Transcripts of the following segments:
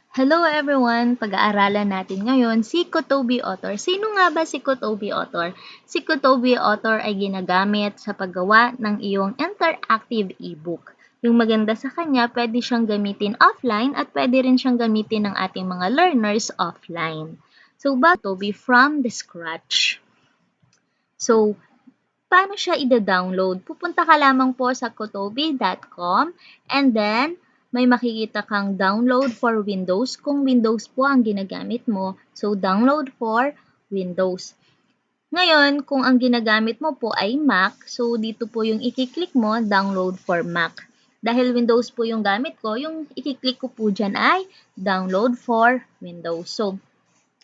Hello everyone! Pag-aaralan natin ngayon si Kotobi Author. Sino nga ba si Kotobi Author? Si Kotobi Author ay ginagamit sa paggawa ng iyong interactive ebook. Yung maganda sa kanya, pwede siyang gamitin offline at pwede rin siyang gamitin ng ating mga learners offline. So, Kotobi from the scratch. So, paano siya ida-download? Pupunta ka lamang po sa kotobi.com and then may makikita kang download for Windows. Kung Windows po ang ginagamit mo, so download for Windows. Ngayon, kung ang ginagamit mo po ay Mac, so dito po yung i-click mo, download for Mac. Dahil Windows po yung gamit ko, yung i-click ko po dyan ay download for Windows. So,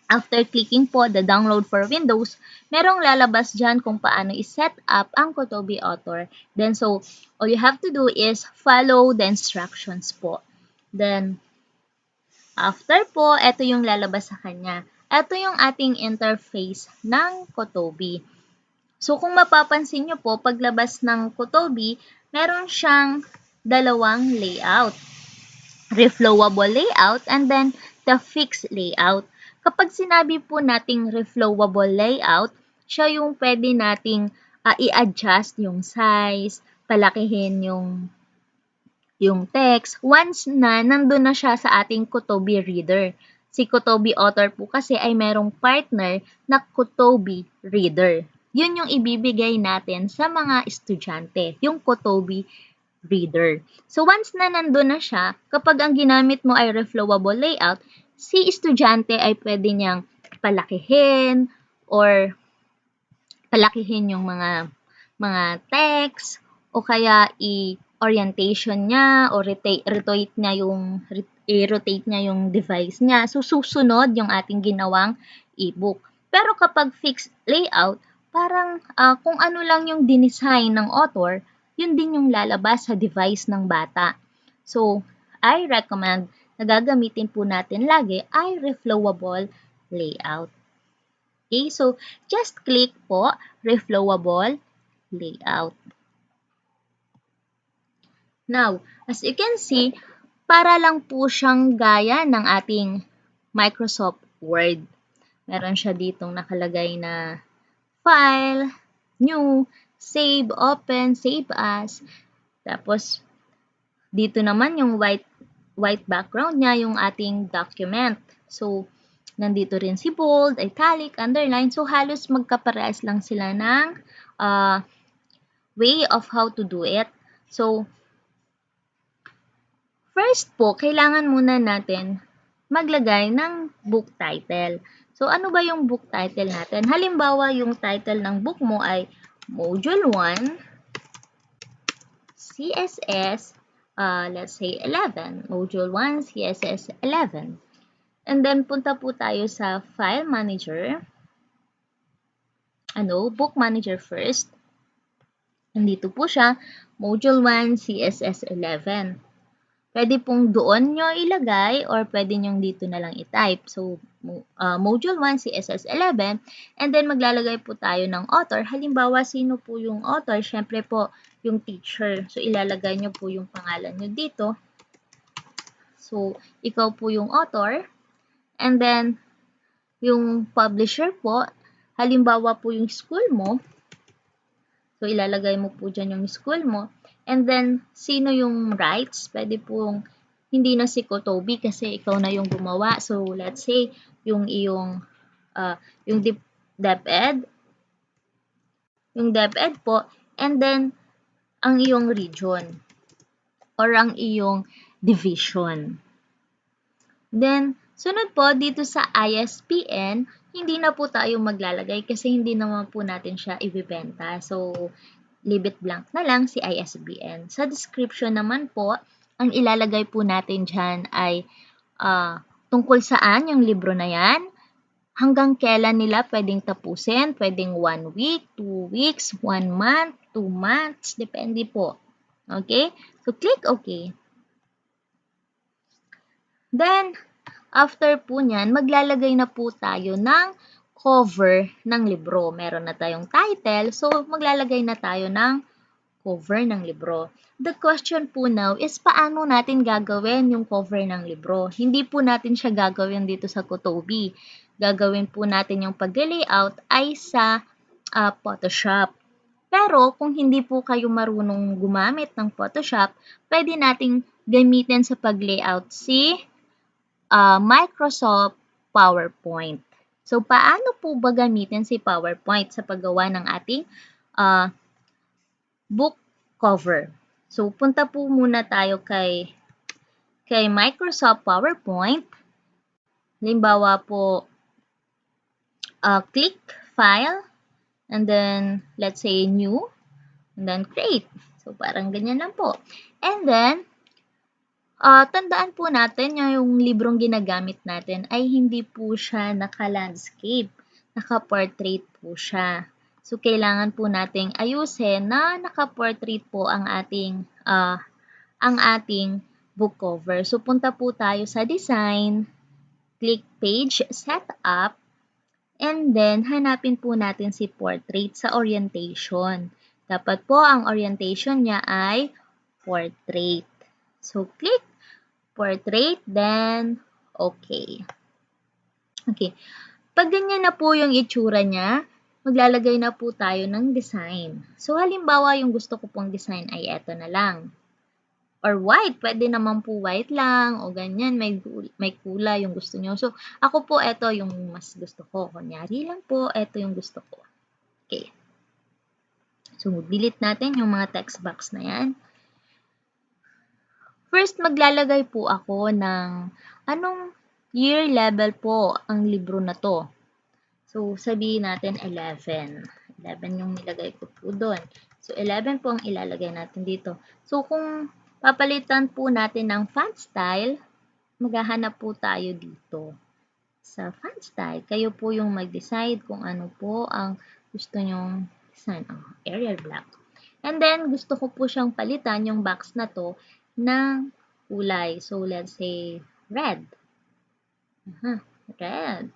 after clicking po the download for Windows, merong lalabas dyan kung paano i-set up ang Kotobi Author. Then, so, all you have to do is follow the instructions po. Then, after po, ito yung lalabas sa kanya. Ito yung ating interface ng Kotobi. So, kung mapapansin nyo po, paglabas ng Kotobi, meron siyang dalawang layout. Reflowable layout and then the fixed layout. Kapag sinabi po nating reflowable layout, siya yung pwede nating i-adjust yung size, palakihin yung text once na nandun na siya sa ating Kotobi reader. Si Kotobi Author po kasi ay merong partner na Kotobi reader. Yun yung ibibigay natin sa mga estudyante, yung Kotobi reader. So once na nandun na siya, kapag ang ginamit mo ay reflowable layout, si estudyante ay pwede niyang palakihin or palakihin yung mga text o kaya i-orientation niya o rotate niya yung device niya. So susunod yung ating ginawang ebook. Pero kapag fixed layout, parang kung ano lang yung dinesign ng author, yun din yung lalabas sa device ng bata. So, I recommend na gagamitin po natin lagi ay reflowable layout. Okay, so just click po, reflowable layout. Now, as you can see, para lang po siyang gaya ng ating Microsoft Word. Meron siya ditong nakalagay na file, new, save, open, save as. Tapos, dito naman yung white background niya, yung ating document. So, nandito rin si bold, italic, underline. So, halos magkaparehas lang sila ng way of how to do it. So, first po, kailangan muna natin maglagay ng book title. So, ano ba yung book title natin? Halimbawa, yung title ng book mo ay Module 1, CSS, let's say 11. Module 1, CSS 11. And then, punta po tayo sa File Manager. Book Manager first. Nandito po siya, Module 1, CSS 11. Pwede pong doon nyo ilagay or pwede nyo dito na lang i-type. So, Module 1, CSS 11. And then, maglalagay po tayo ng author. Halimbawa, sino po yung author? Siyempre po, yung teacher. So, ilalagay nyo po yung pangalan nyo dito. So, ikaw po yung author. And then, yung publisher po, halimbawa po yung school mo. So, ilalagay mo po dyan yung school mo. And then, sino yung rights? Pwede pong hindi na si Kotobi kasi ikaw na yung gumawa. So, let's say, yung DepEd. Yung DepEd po. And then, ang iyong region. Or ang iyong division. Then, sunod po, dito sa ISBN, hindi na po tayo maglalagay kasi hindi naman po natin siya ibibenta. So, leave it blank na lang si ISBN. Sa description naman po, ang ilalagay po natin dyan ay tungkol saan yung libro na yan, hanggang kailan nila pwedeng tapusin, pwedeng 1 week, 2 weeks, 1 month, 2 months, depende po. Okay? So, click OK. Then, after po nyan, maglalagay na po tayo ng cover ng libro. Meron na tayong title, so maglalagay na tayo ng cover ng libro. The question po now is paano natin gagawin yung cover ng libro. Hindi po natin siya gagawin dito sa Kutobi. Gagawin po natin yung pag-layout ay sa Photoshop. Pero kung hindi po kayo marunong gumamit ng Photoshop, pwede nating gamitin sa pag-layout si Microsoft PowerPoint. So, paano po ba gamitin si PowerPoint sa paggawa ng ating book cover? So, punta po muna tayo kay Microsoft PowerPoint. Halimbawa po, click File, and then, let's say, New, and then Create. So, parang ganyan lang po. And then, tandaan po natin yung librong ginagamit natin ay hindi po siya naka-landscape, naka-portrait po siya. So, kailangan po nating ayusin na naka-portrait po ang ating book cover. So, punta po tayo sa Design, click Page Setup, and then hanapin po natin si Portrait sa Orientation. Dapat po ang orientation niya ay Portrait. So, click Portrait, then okay. Okay. Pag ganyan na po yung itsura niya, maglalagay na po tayo ng design. So, halimbawa, yung gusto ko pong design ay eto na lang. Or white, pwede naman po white lang, o ganyan, may kulay yung gusto nyo. So, ako po, eto yung mas gusto ko. Kunyari lang po, eto yung gusto ko. Okay. So, delete natin yung mga text box na yan. First, maglalagay po ako ng anong year level po ang libro na to. So, sabihin natin 11. 11 yung nilagay ko po doon. So, 11 po ang ilalagay natin dito. So, kung papalitan po natin ng font style, maghahanap po tayo dito sa font style. Kayo po yung mag-decide kung ano po ang gusto nyong design. Arial black. And then, gusto ko po siyang palitan yung box na to ng kulay. So, let's say red. Red.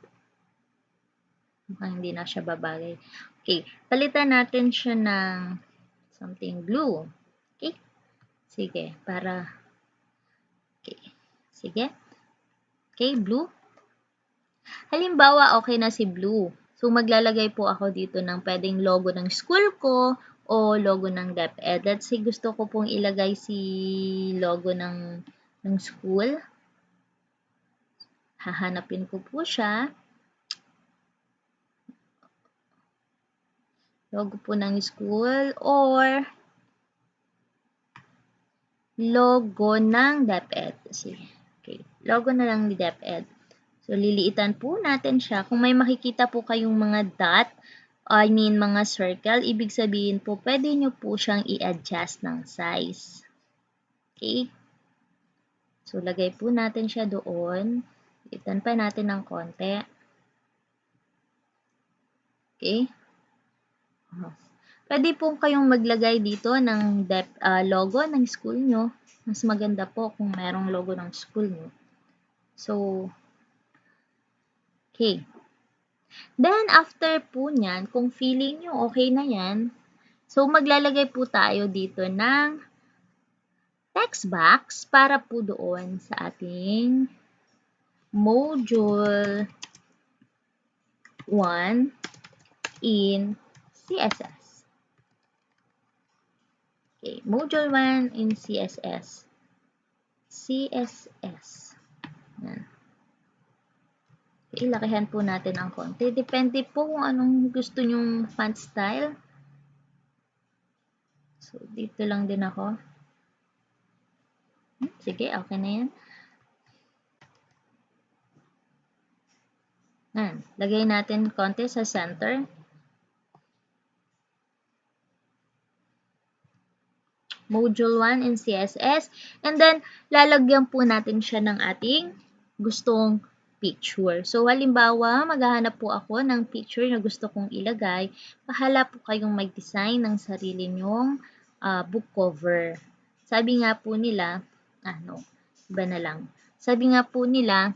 Mukhang hindi na siya babagay. Okay. Palitan natin siya ng something blue. Okay. Sige. Okay. Sige. Okay. Blue. Halimbawa, okay na si blue. So, maglalagay po ako dito ng pwedeng logo ng school ko o logo ng DepEd. Let's say, gusto ko pong ilagay si logo ng school. Hahanapin ko po siya. Logo po ng school or logo ng DepEd. Okay. Logo na lang ni DepEd. So, liliitan po natin siya. Kung may makikita po kayong mga dot, mga circle, ibig sabihin po, pwede nyo po siyang i-adjust ng size. Okay? So, lagay po natin siya doon. Liliitan pa natin ng konti. Okay? Pwede po kayong maglagay dito ng logo ng school nyo. Mas maganda po kung merong logo ng school nyo. So, okay. Then, after po nyan, kung feeling nyo okay na yan, so maglalagay po tayo dito ng text box para po doon sa ating Module 1 in CSS. Okay, Module 1 in CSS. Yan. Ilakihan po natin ang konti. Depende po kung anong gusto nyong font style. So, dito lang din ako. Sige, okay na yan. Lagay natin konti sa center. Module 1 in CSS. And then, lalagyan po natin siya ng ating gustong picture. So, halimbawa, maghahanap po ako ng picture na gusto kong ilagay. Bahala po kayong mag-design ng sarili nyong book cover. Sabi nga po nila, iba na lang. Sabi nga po nila,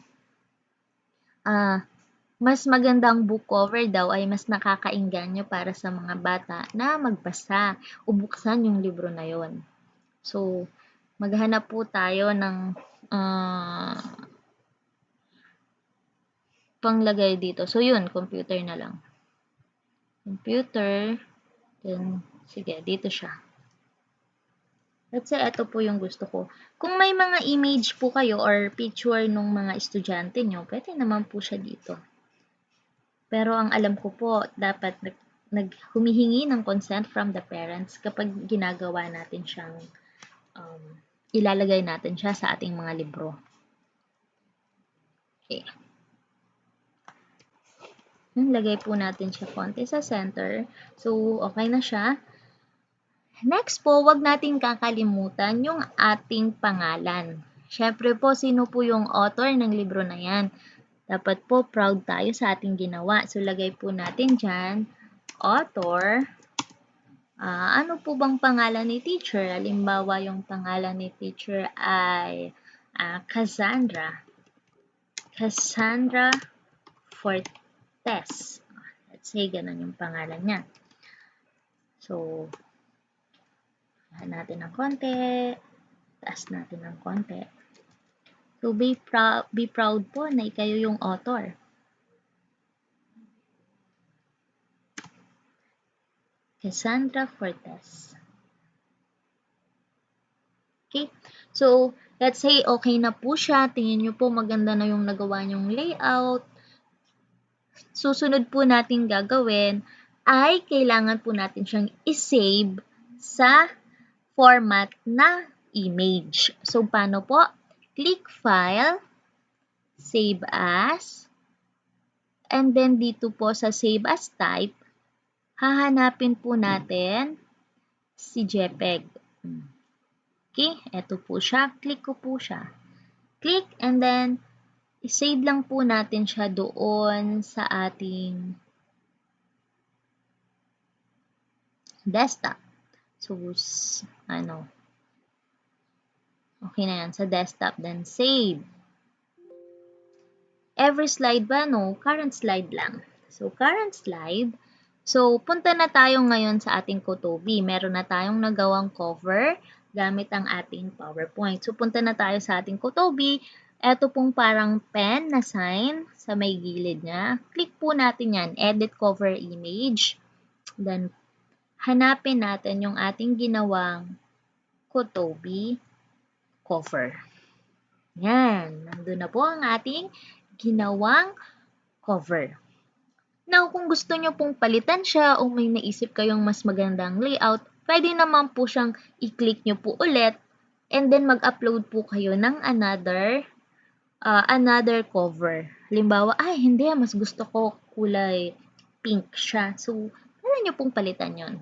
mas magandang book cover daw ay mas nakakaengganyo para sa mga bata na magbasa o buksan yung libro na yon. So, maghanap po tayo ng ah, panglagay dito. So, yun, computer na lang. Computer, then, sige, dito siya. Let's say, ito po yung gusto ko. Kung may mga image po kayo or picture nung mga estudyante nyo, pwede naman po siya dito. Pero ang alam ko po, dapat humihingi ng consent from the parents kapag ginagawa natin siyang ilalagay natin siya sa ating mga libro. Okay. Lagay po natin siya konti sa center. So, okay na siya. Next po, wag natin kakalimutan yung ating pangalan. Syempre po, sino po yung author ng libro na yan? Dapat po, proud tayo sa ating ginawa. So, lagay po natin dyan, author. Ano po bang pangalan ni teacher? Halimbawa, yung pangalan ni teacher ay Cassandra. Cassandra Fortes. Let's say, ganun yung pangalan niya. So, tahan natin ng konti. Taas natin ng konti. So, be proud po na kayo yung author. Cassandra Fortes. Okay? So, let's say okay na po siya. Tingin nyo po maganda na yung nagawa nyong layout. Susunod po natin gagawin ay kailangan po natin siyang isave sa format na image. So, paano po? Click File, Save As, and then dito po sa Save As Type, hahanapin po natin si JPEG. Okay, eto po siya. Click ko po siya. Click and then i-save lang po natin siya doon sa ating desktop. So, okay na yan sa desktop. Then, save. Every slide ba? No, current slide lang. So, current slide. So, punta na tayo ngayon sa ating Kotobi. Meron na tayong nagawang cover gamit ang ating PowerPoint. So, punta na tayo sa ating Kotobi. Ito pong parang pen na sign sa may gilid niya. Click po natin yan. Edit cover image. Then, hanapin natin yung ating ginawang Kotobi cover. Yan. Nandun na po ang ating ginawang cover. Now, kung gusto nyo pong palitan siya o may naisip kayong mas magandang layout, pwede naman po siyang i-click nyo po ulit and then mag-upload po kayo ng another cover. Halimbawa, hindi, mas gusto ko kulay pink siya. So, pwede nyo pong palitan yon.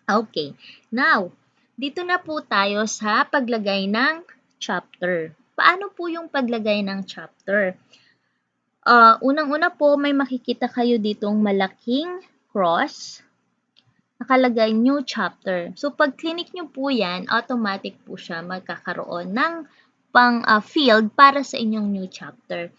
Okay. Now, dito na po tayo sa paglagay ng chapter. Paano po yung paglagay ng chapter? Unang-una po, may makikita kayo ditong malaking cross. Nakalagay new chapter. So, pag clinic nyo po yan, automatic po siya magkakaroon ng field para sa inyong new chapter.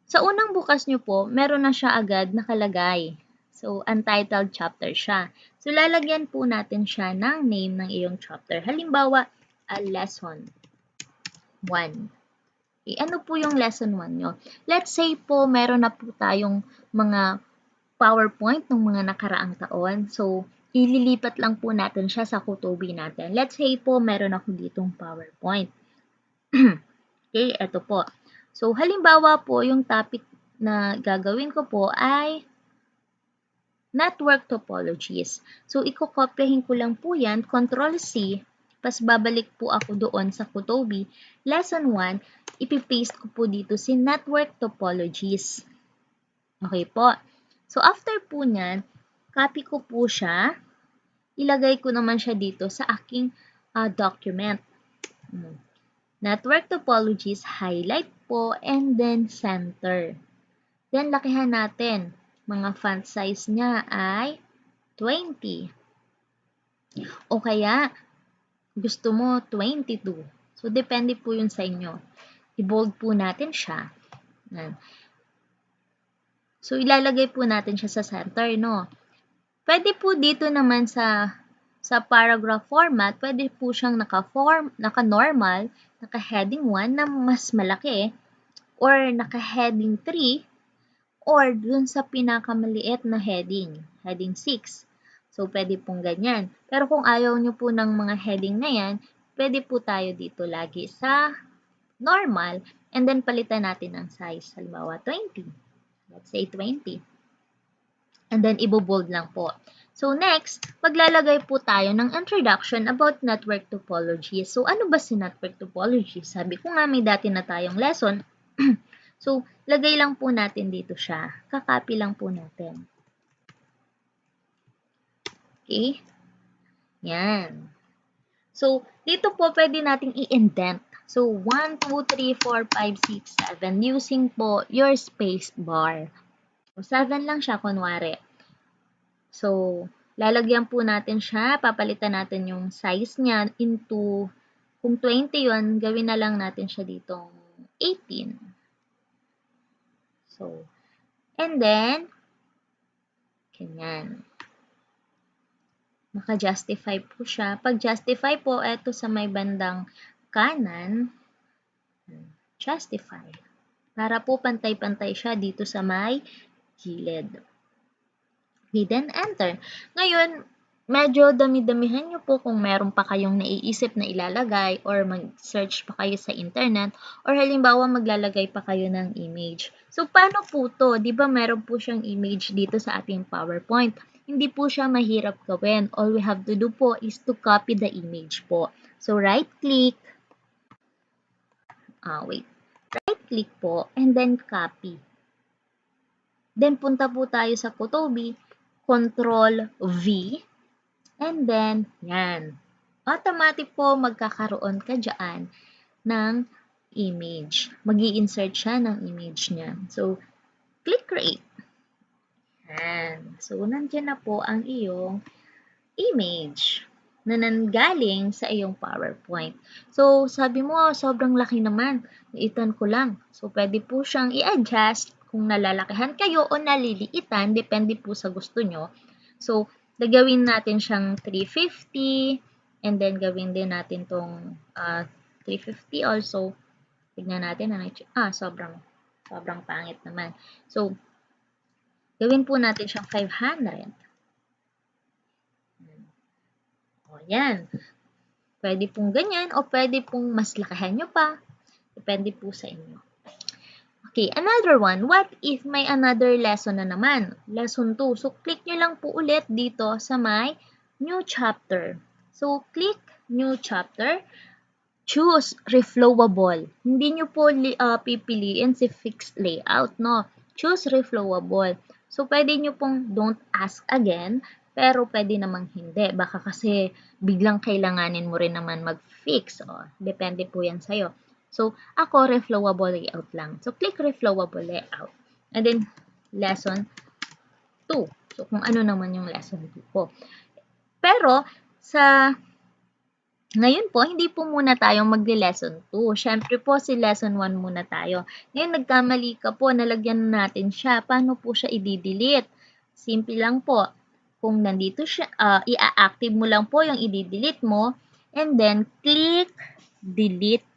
Sa unang bukas nyo po, meron na siya agad nakalagay. So, untitled chapter siya. So, lalagyan po natin siya ng name ng iyong chapter. Halimbawa, lesson 1. Ano po yung lesson 1 nyo? Let's say po, meron na po tayong mga PowerPoint ng mga nakaraang taon. So, ililipat lang po natin siya sa Kotobi natin. Let's say po, meron ako ditong PowerPoint. Okay, eto po. So, halimbawa po, yung topic na gagawin ko po ay network topologies. So, ikokopyahin ko lang po yan, Control-C, pas babalik po ako doon sa Kotobi. Lesson 1, ipipaste ko po dito si network topologies. Okay po. So, after po nyan, copy ko po siya. Ilagay ko naman siya dito sa aking document. Network topologies, highlight po, and then center. Then, lakihan natin. Mga font size niya ay 20. O kaya, gusto mo 22. So, depende po yun sa inyo. I-bold po natin siya. So, ilalagay po natin siya sa center, no? Pwede po dito naman sa paragraph format, pwede po siyang naka-normal, naka-heading 1 na mas malaki, or naka-heading 3, or dun sa pinakamaliit na heading 6. So, pwede pong ganyan. Pero kung ayaw nyo po ng mga heading na yan, pwede po tayo dito lagi sa normal, and then palitan natin ang size. Halimbawa, 20. Let's say 20. And then, ibobold lang po. So, next, maglalagay po tayo ng introduction about network topology. So, ano ba si network topology? Sabi ko nga, may dati na tayong lesson. So, lagay lang po natin dito siya. Kakopy lang po natin. Okay? Yan. So, dito po pwede nating i-indent. So, 1, 2, 3, 4, 5, 6, 7 using po your space bar. So, 7 lang siya, kunwari. So, lalagyan po natin siya, papalitan natin yung size niya into, kung 20 yun, gawin na lang natin siya ditong 18. So, and then, ganyan. Maka-justify po siya. Pag justify po, eto sa may bandang kanan, justify. Para po pantay-pantay siya dito sa may gilid. Okay, then enter. Ngayon, medyo dami-damihan nyo po kung meron pa kayong naiisip na ilalagay or mag-search pa kayo sa internet or halimbawa maglalagay pa kayo ng image. So, paano po to? Di ba meron po siyang image dito sa ating PowerPoint? Hindi po siya mahirap gawin. All we have to do po is to copy the image po. So, right-click. Right-click po and then copy. Then, punta po tayo sa Kotobi. Control-V. And then, yan. Automatic po magkakaroon ka dyan ng image. Mag-i-insert siya ng image niya. So, click create. Yan. So, nandiyan na po ang iyong image na nanggaling sa iyong PowerPoint. So, sabi mo, sobrang laki naman. Liitan ko lang. So, pwede po siyang i-adjust kung nalalakihan kayo o naliliitan. Depende po sa gusto nyo. So, gagawin natin siyang 350 and then gawin din natin tong 350 also. Tignan natin. Sobrang pangit naman. So, gawin po natin siyang 500. O, yan. Pwede pong ganyan o pwede pong mas lakahan nyo pa. Depende po sa inyo. Okay, another one. What if may another lesson na naman? Lesson 2. So, click nyo lang po ulit dito sa may new chapter. So, click new chapter. Choose reflowable. Hindi nyo po pipiliin si fixed layout, no? Choose reflowable. So, pwede nyo pong don't ask again, pero pwede namang hindi. Baka kasi biglang kailanganin mo rin naman mag-fix. O, depende po yan sa'yo. So, ako, reflowable layout lang. So, click reflowable layout. And then, lesson 2. So, kung ano naman yung lesson 2 po. Pero, ngayon po, hindi po muna tayo magli-lesson 2. Siyempre po, si lesson 1 muna tayo. Ngayon, nagkamali ka po, nalagyan natin siya. Paano po siya i-delete? Simple lang po. Kung nandito siya, i-active mo lang po yung i-delete mo. And then, click delete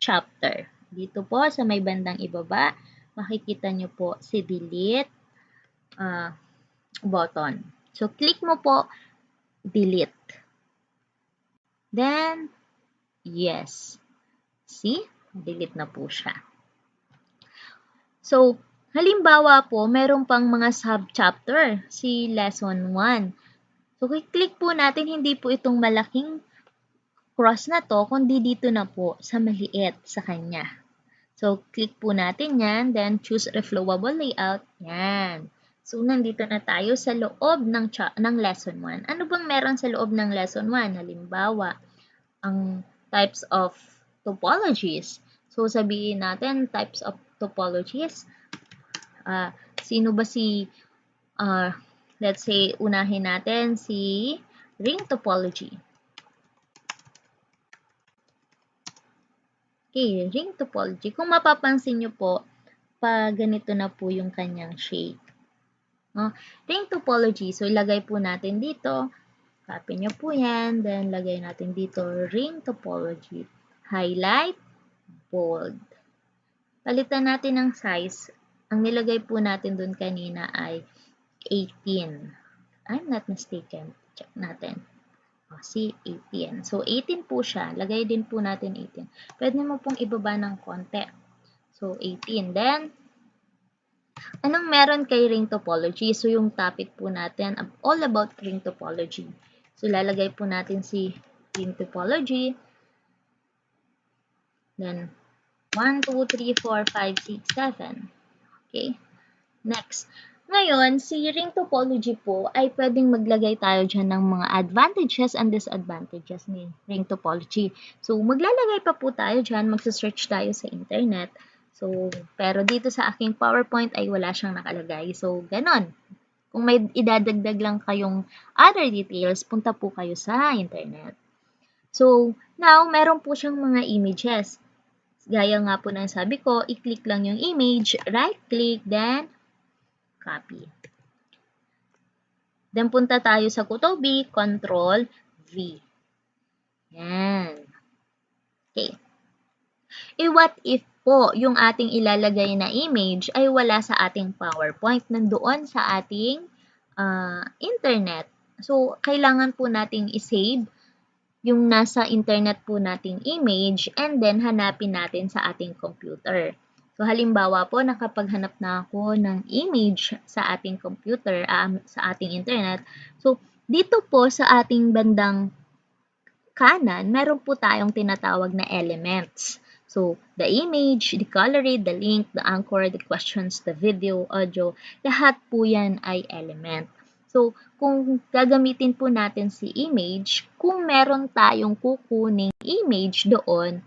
chapter. Dito po, sa may bandang ibaba, makikita nyo po si delete button. So, click mo po, delete. Then, yes. See? Delete na po siya. So, halimbawa po, meron pang mga sub-chapter, si lesson 1. So, click po natin, hindi po itong malaking cross na to, kundi dito na po sa maliit sa kanya. So, click po natin yan, then choose reflowable layout. Yan. So, nandito na tayo sa loob ng lesson 1. Ano bang meron sa loob ng lesson 1? Halimbawa, ang types of topologies. So, sabihin natin, types of topologies. Sino ba let's say, unahin natin si ring topology. Okay, ring topology. Kung mapapansin nyo po, ganito na po yung kanyang shape. No? Ring topology. So, ilagay po natin dito. Copy nyo po yan. Then, lagay natin dito ring topology. Highlight, bold. Palitan natin ng size. Ang nilagay po natin dun kanina ay 18. I'm not mistaken. Check natin. See, 18. So, 18 po siya. Lagay din po natin 18. Pwede mo pong ibaba ng konti. So, 18. Then, anong meron kay ring topology? So, yung topic po natin, all about ring topology. So, lalagay po natin si ring topology. Then, 1, 2, 3, 4, 5, 6, 7. Okay? Next. Ngayon, si ring topology po ay pwedeng maglagay tayo dyan ng mga advantages and disadvantages ni ring topology. So, maglalagay pa po tayo dyan, magsa-search tayo sa internet. So, pero dito sa aking PowerPoint ay wala siyang nakalagay. So, ganon. Kung may idadagdag lang kayong other details, punta po kayo sa internet. So, now, meron po siyang mga images. Gaya nga po ng sabi ko, i-click lang yung image, right-click, then copy. Then, punta tayo sa Kutobi, Control V. Yan. Okay. What if po yung ating ilalagay na image ay wala sa ating PowerPoint, nandoon sa ating internet. So, kailangan po nating isave yung nasa internet po nating image and then hanapin natin sa ating computer. So, halimbawa po, nakapaghanap na ako ng image sa ating computer, sa ating internet. So, dito po sa ating bandang kanan, meron po tayong tinatawag na elements. So, the image, the color rate, the link, the anchor, the questions, the video, audio, lahat po yan ay element. So, kung gagamitin po natin si image, kung meron tayong kukuning image doon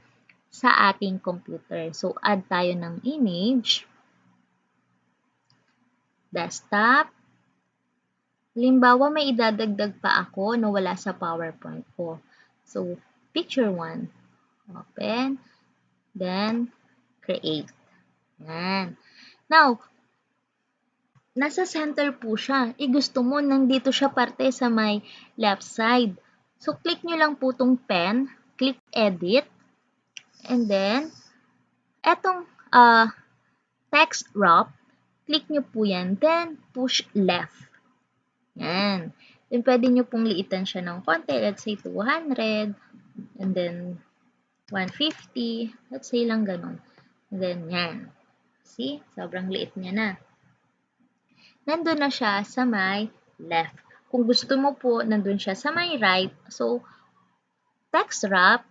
sa ating computer. So, add tayo ng image, desktop. Halimbawa, may idadagdag pa ako na wala sa PowerPoint ko. So, picture 1. Open. Then, create. Yan. Now, nasa center po siya. Gusto mo, nandito siya parte sa may left side. So, click nyo lang po itong pen. Click edit. And then, etong text wrap, click nyo po yan. Then, push left. Yan. Then, pwede nyo pong liitan siya ng konti. Let's say 200. And then, 150. Let's say lang ganun. And then, yan. See? Sobrang liit niya na. Nandun na siya sa may left. Kung gusto mo po, nandun siya sa may right. So, text wrap,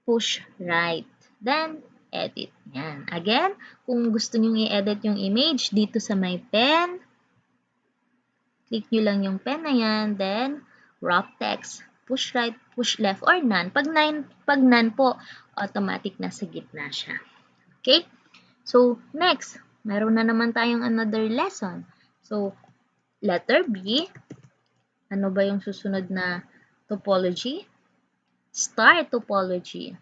push right. Then, edit. Yan. Again, kung gusto nyo i-edit yung image, dito sa may pen, click nyo lang yung pen na yan. Then, wrap text. Push right, push left, or none. Pag none po, automatic na sa gitna siya. Okay? So, next, meron na naman tayong another lesson. So, letter B, ano ba yung susunod na topology? Star topology.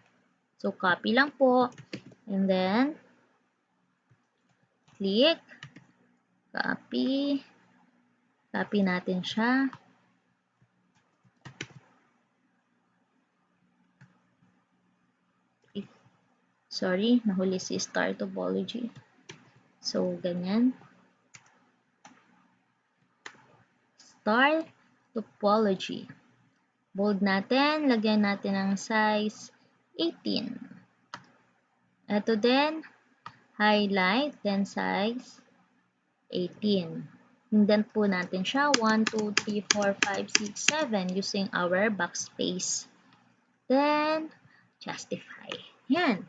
So, copy lang po. And then, click, copy. Copy natin siya. Sorry, nahuli si star topology. So, ganyan. Star topology. Bold natin. Lagyan natin ng size 18. Ito din. Highlight. Then size 18. Indent po natin siya. 1, 2, 3, 4, 5, 6, 7 using our backspace. Then, justify. Yan.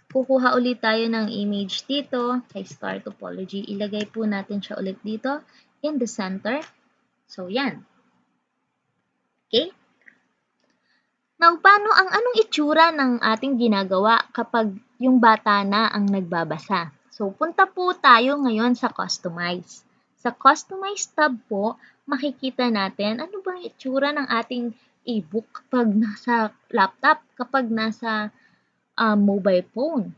Kukuha ulit tayo ng image dito kay star topology. Ilagay po natin siya ulit dito in the center. So, yan. Okay? Now, anong itsura ng ating ginagawa kapag yung bata na ang nagbabasa? So, punta po tayo ngayon sa Customize. Sa Customize tab po, makikita natin ano bang itsura ng ating e-book kapag nasa laptop, kapag nasa mobile phone.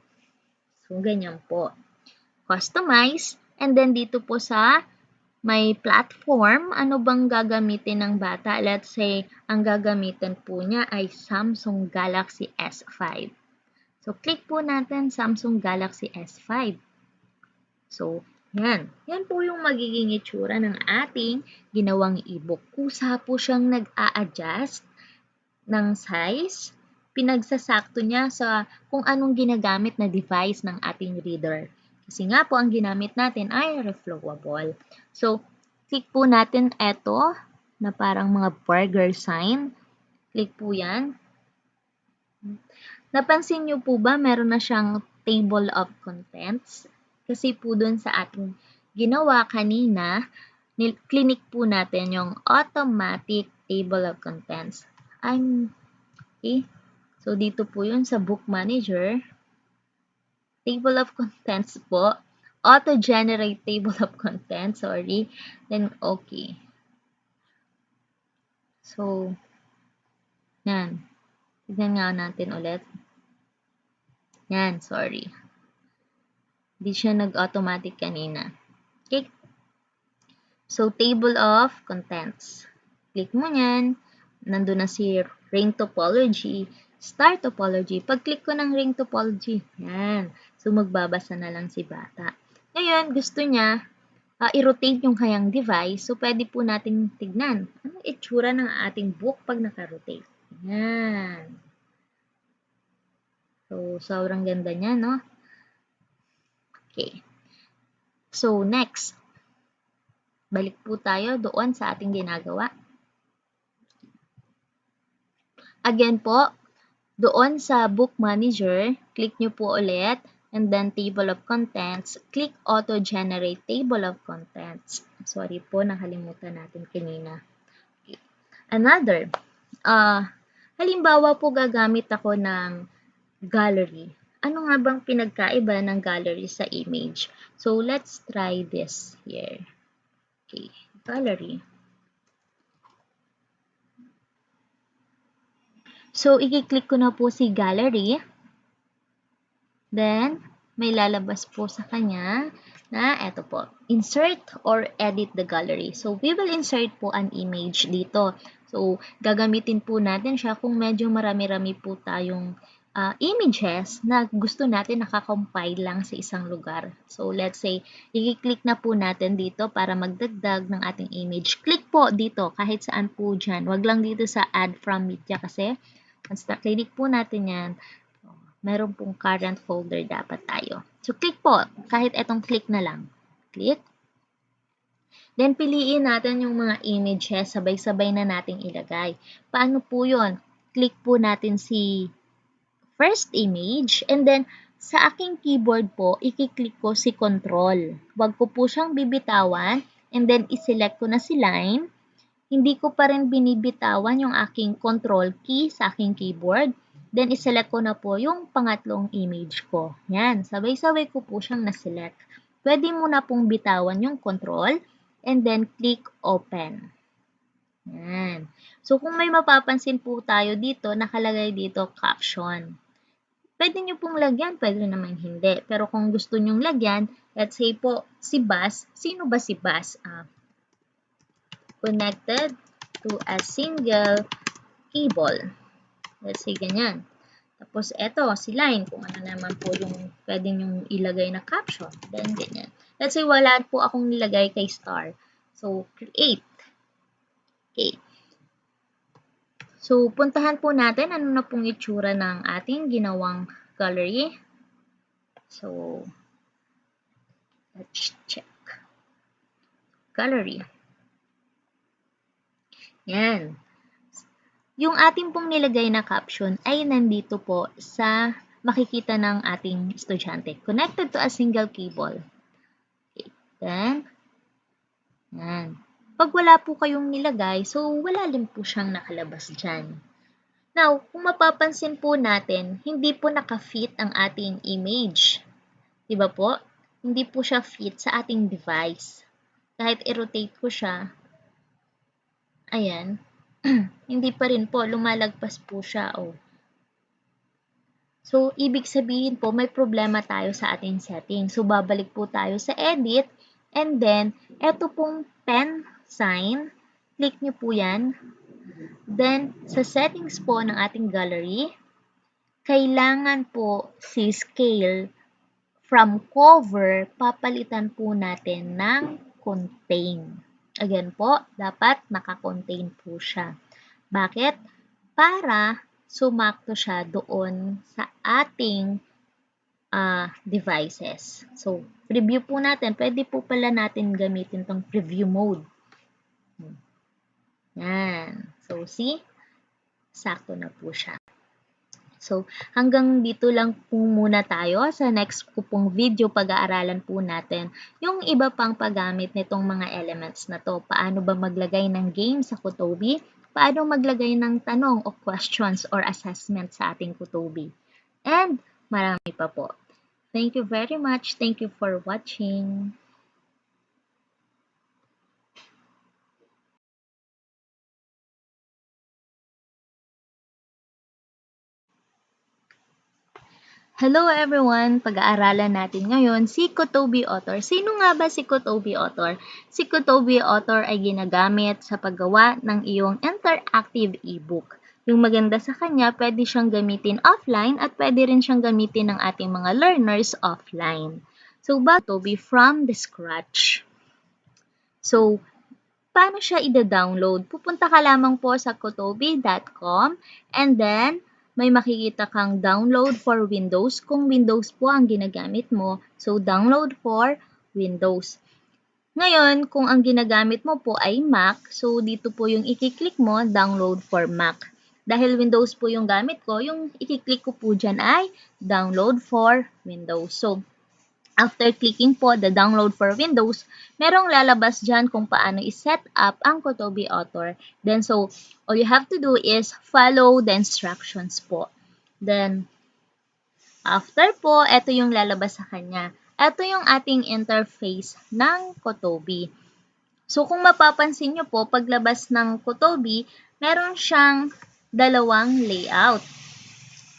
So, ganyan po. Customize. And then, dito po sa may platform, ano bang gagamitin ng bata? Let's say, ang gagamitin po niya ay Samsung Galaxy S5. So, click po natin Samsung Galaxy S5. So, yan. Yan po yung magiging itsura ng ating ginawang e-book. Kusa po siyang nag-a-adjust ng size, pinagsasakto niya sa kung anong ginagamit na device ng ating reader. Kasi nga po, ang ginamit natin ay reflowable. So, click po natin ito na parang mga burger sign. Click po yan. Napansin niyo po ba meron na siyang table of contents? Kasi po dun sa ating ginawa kanina, clinic po natin yung automatic table of contents. Okay. So, dito po yun sa book manager. Table of contents po. Auto-generate table of contents, sorry. Then, okay. So, yan. Tignan nga natin ulit. Yan, sorry. Hindi siya nag-automatic kanina. Okay. So, table of contents. Click mo yan. Nandun na si ring topology, star topology. Pag-click ko ng ring topology, yan. So, magbabasa na lang si bata. Ngayon, gusto niya i-rotate yung kayang device. So, pwede po natin tignan. Anong itsura ng ating book pag naka-rotate? Yan. So, sobrang ganda niya, no? Okay. So, next. Balik po tayo doon sa ating ginagawa. Again po, doon sa book manager, click nyo po ulit, and then table of contents, click auto-generate table of contents. Sorry po, nakalimutan natin kanina. Okay. Another, halimbawa po gagamit ako ng gallery. Ano nga bang pinagkaiba ng gallery sa image? So, let's try this here. Okay, gallery. So, i-click ko na po si gallery. Then, may lalabas po sa kanya na eto po, insert or edit the gallery. So, we will insert po an image dito. So, gagamitin po natin siya kung medyo marami-rami po tayong images na gusto natin nakakompile lang sa isang lugar. So, let's say, i-click na po natin dito para magdagdag ng ating image. Click po dito kahit saan po dyan. Wag lang dito sa add from media kasi once na-click po natin yan, meron pong current folder dapat tayo. So, click po. Kahit etong click na lang. Click. Then, piliin natin yung mga images. Sabay-sabay na nating ilagay. Paano po yun? Click po natin si first image. And then, sa aking keyboard po, i-click ko si control. Huwag ko po siyang bibitawan. And then, iselect ko na si line. Hindi ko pa rin binibitawan yung aking control key sa aking keyboard. Then, iselect ko na po yung pangatlong image ko. Yan, sabay-sabay ko po siyang naselect. Pwede mo na pong bitawan yung control and then click open. Yan. So, kung may mapapansin po tayo dito, nakalagay dito caption. Pwede nyo pong lagyan, pwede naman hindi. Pero kung gusto nyong lagyan, let's say po, si Bas. Sino ba si Bas? Connected to a single cable. Let's say ganyan. Tapos, eto, si line, kung ano naman po yung pwede nyong ilagay na caption. Then, ganyan. Let's say, wala po akong nilagay kay star. So, create. Okay. So, puntahan po natin ano na pong itsura ng ating ginawang gallery. So, let's check. Gallery. Yan. Yung ating pong nilagay na caption ay nandito po sa makikita ng ating estudyante. Connected to a single cable. Okay. Then, yan. Pag wala po kayong nilagay, so wala din po siyang nakalabas dyan. Now, kung mapapansin po natin, hindi po naka-fit ang ating image. Diba po? Hindi po siya fit sa ating device. Kahit i-rotate ko siya, ayan, hindi pa rin po, lumalagpas po siya. Oh. So, ibig sabihin po, may problema tayo sa ating setting. So, babalik po tayo sa edit, And then, eto pong pen sign, click nyo po yan. Then, sa settings po ng ating gallery, kailangan po si scale from cover, papalitan po natin ng contain. Again po, dapat naka-contain po siya. Bakit? Para sumakto siya doon sa ating devices. So, preview po natin. Pwede po pala natin gamitin tong preview mode. Yan. So, see? Sakto na po siya. So, hanggang dito lang po muna tayo. Sa next ko pong video, pag-aaralan po natin yung iba pang paggamit nitong mga elements na to. Paano ba maglagay ng game sa Kutobi? Paano maglagay ng tanong o questions or assessment sa ating Kutobi? And marami pa po. Thank you very much. Thank you for watching. Hello everyone! Pag-aaralan natin ngayon si Kutobi Author. Sino nga ba si Kutobi Author? Si Kutobi Author ay ginagamit sa paggawa ng iyong interactive ebook. Yung maganda sa kanya, pwede siyang gamitin offline at pwede rin siyang gamitin ng ating mga learners offline. So, Kutobi from the scratch. So, paano siya ida-download? Pupunta ka lamang po sa kutobi.com and then may makikita kang download for Windows. Kung Windows po ang ginagamit mo, so download for Windows. Ngayon, kung ang ginagamit mo po ay Mac, so dito po yung i-click mo, download for Mac. Dahil Windows po yung gamit ko, yung i-click ko po dyan ay download for Windows. So, after clicking po the download for Windows, merong lalabas dyan kung paano i-set up ang Kutobi Author. Then, so, all you have to do is follow the instructions po. Then, after po, ito yung lalabas sa kanya. Ito yung ating interface ng Kutobi. So, kung mapapansin nyo po, paglabas ng Kutobi, meron siyang dalawang layout.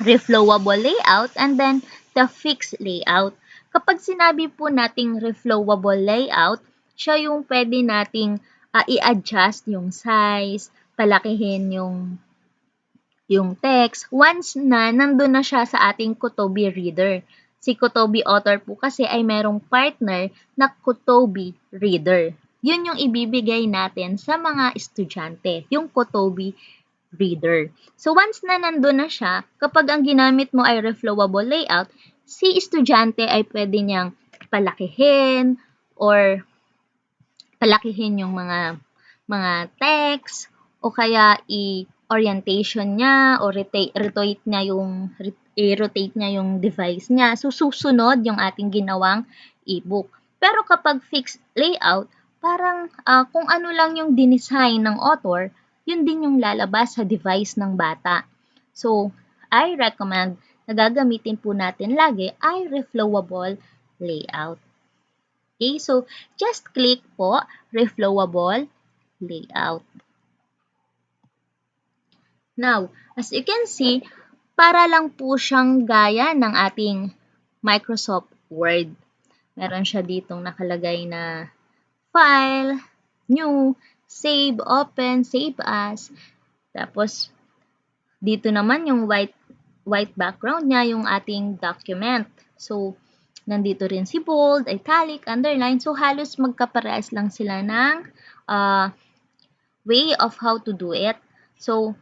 Reflowable layout and then the fixed layout. Kapag sinabi po nating reflowable layout, siya yung pwede nating i-adjust yung size, palakihin yung text, once na nandun na siya sa ating Kutobi reader. Si Kutobi Author po kasi ay merong partner na Kutobi reader. Yun yung ibibigay natin sa mga estudyante, yung Kutobi reader. So, once na nandun na siya, kapag ang ginamit mo ay reflowable layout, si estudyante ay pwede niyang palakihin or palakihin yung mga text o kaya orientation niya o rotate niya yung device niya. So, susunod yung ating ginawang ebook. Pero kapag fixed layout, parang kung ano lang yung dinesign ng author, yun din yung lalabas sa device ng bata. So, I recommend na gagamitin po natin lagi ay reflowable layout. Okay, so just click po reflowable layout. Now, as you can see, para lang po siyang gaya ng ating Microsoft Word. Meron siya ditong nakalagay na file, new, save, open, save as. Tapos, dito naman yung white background niya, yung ating document. So, nandito rin si bold, italic, underline. So, halos magkaparehas lang sila ng way of how to do it. So,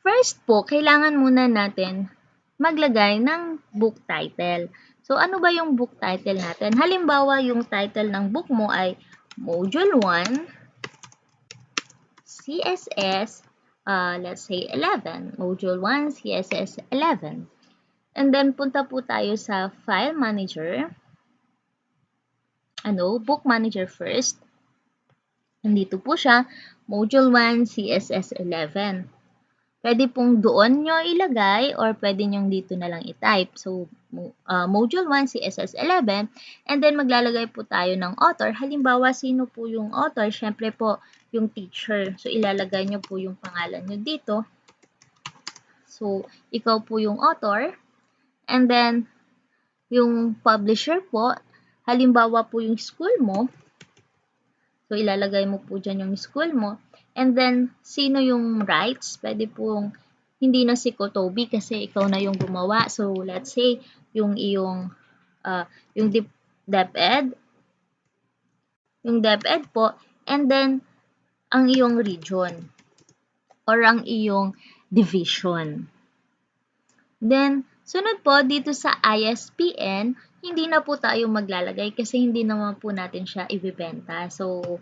first po, kailangan muna natin maglagay ng book title. So, ano ba yung book title natin? Halimbawa, yung title ng book mo ay Module 1, CSS, let's say 11. Module 1, CSS 11. And then, punta po tayo sa File Manager. Book Manager first. Nandito po siya, Module 1, CSS 11. Pwede pong doon nyo ilagay or pwede nyo dito na lang i-type. So, Module 1, CSS 11. And then, maglalagay po tayo ng author. Halimbawa, sino po yung author? Siyempre po, yung teacher. So, ilalagay nyo po yung pangalan nyo dito. So, ikaw po yung author. And then, yung publisher po, halimbawa po yung school mo, so ilalagay mo po dyan yung school mo, and then sino yung rights, pwede pong hindi na si Kotobi kasi ikaw na yung gumawa. So let's say yung iyong yung DepEd, po, and then ang iyong region or ang iyong division. Then, sunod po dito sa ISBN, hindi na po tayo maglalagay kasi hindi naman po natin siya ibibenta. So,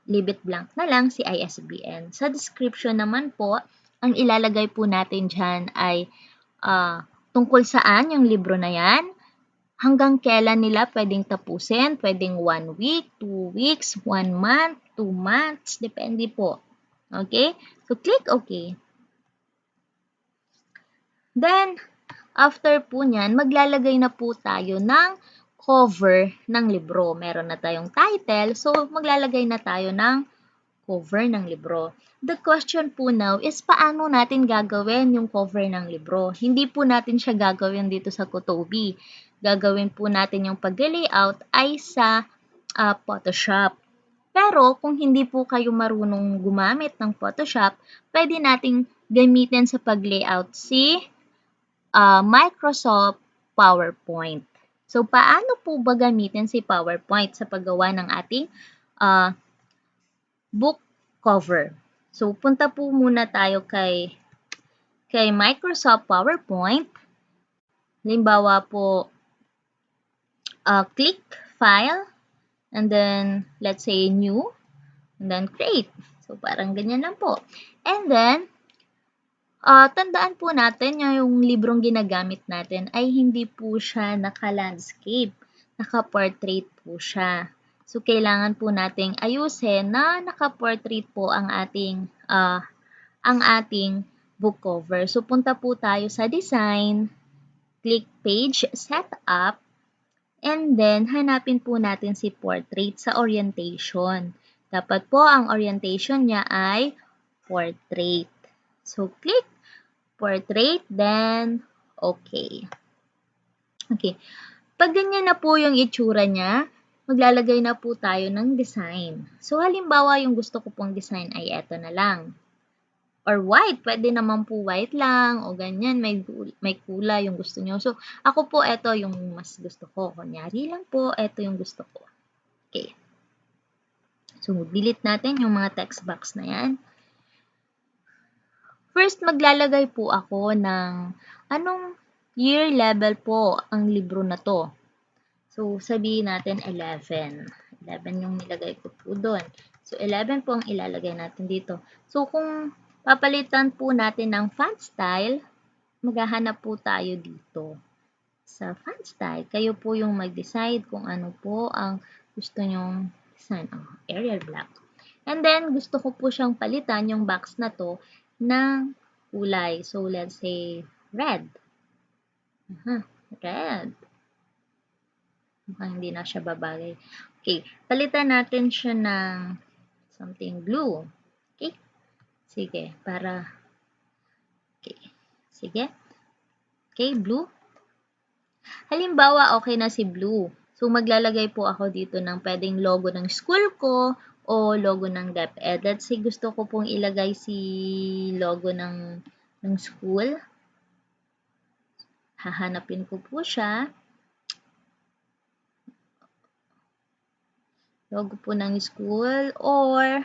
leave it blank na lang si ISBN. Sa description naman po, ang ilalagay po natin dyan ay tungkol saan yung libro na yan, hanggang kailan nila pwedeng tapusin, pwedeng 1 week, 2 weeks, 1 month, 2 months, depende po. Okay? So, click OK. Then, after po niyan, maglalagay na po tayo ng cover ng libro. Meron na tayong title, so maglalagay na tayo ng cover ng libro. The question po now is paano natin gagawin yung cover ng libro? Hindi po natin siya gagawin dito sa Kotobi. Gagawin po natin yung pag-layout ay sa Photoshop. Pero kung hindi po kayo marunong gumamit ng Photoshop, pwede nating gamitin sa pag-layout si Microsoft PowerPoint. So, paano po ba gamitin si PowerPoint sa paggawa ng ating book cover? So, punta po muna tayo kay Microsoft PowerPoint. Halimbawa po, click File, and then, let's say, New, and then Create. So, parang ganyan lang po. And then, tandaan po natin yung librong ginagamit natin ay hindi po siya naka-landscape, naka-portrait po siya. So, kailangan po nating ayusin na naka-portrait po ang ating book cover. So, punta po tayo sa Design, click Page Setup, and then hanapin po natin si Portrait sa Orientation. Dapat po ang orientation niya ay Portrait. So, click Portrait, then okay. Okay. Pag ganyan na po yung itsura niya, maglalagay na po tayo ng design. So, halimbawa, yung gusto ko pong design ay eto na lang. Or white, pwede naman po white lang, o ganyan, may kulay yung gusto nyo. So, ako po, eto yung mas gusto ko. Kunyari lang po, eto yung gusto ko. Okay. So, delete natin yung mga text box na yan. First, maglalagay po ako ng anong year level po ang libro na to. So, sabihin natin 11. 11 yung nilagay ko po doon. So, 11 po ang ilalagay natin dito. So, kung papalitan po natin ng font style, maghahanap po tayo dito sa font style. Kayo po yung mag-decide kung ano po ang gusto nyong design. Arial black. And then, gusto ko po siyang palitan yung box na to ng kulay. So, let's say, red. Red. Mukhang hindi na siya babagay. Okay. Palitan natin siya ng something blue. Okay. Sige. Okay. Sige. Okay, blue. Halimbawa, okay na si blue. So, maglalagay po ako dito ng pwedeng logo ng school ko o logo ng DepEd. Let's say, gusto ko pong ilagay si logo ng school. Hahanapin ko po siya. Logo po ng school or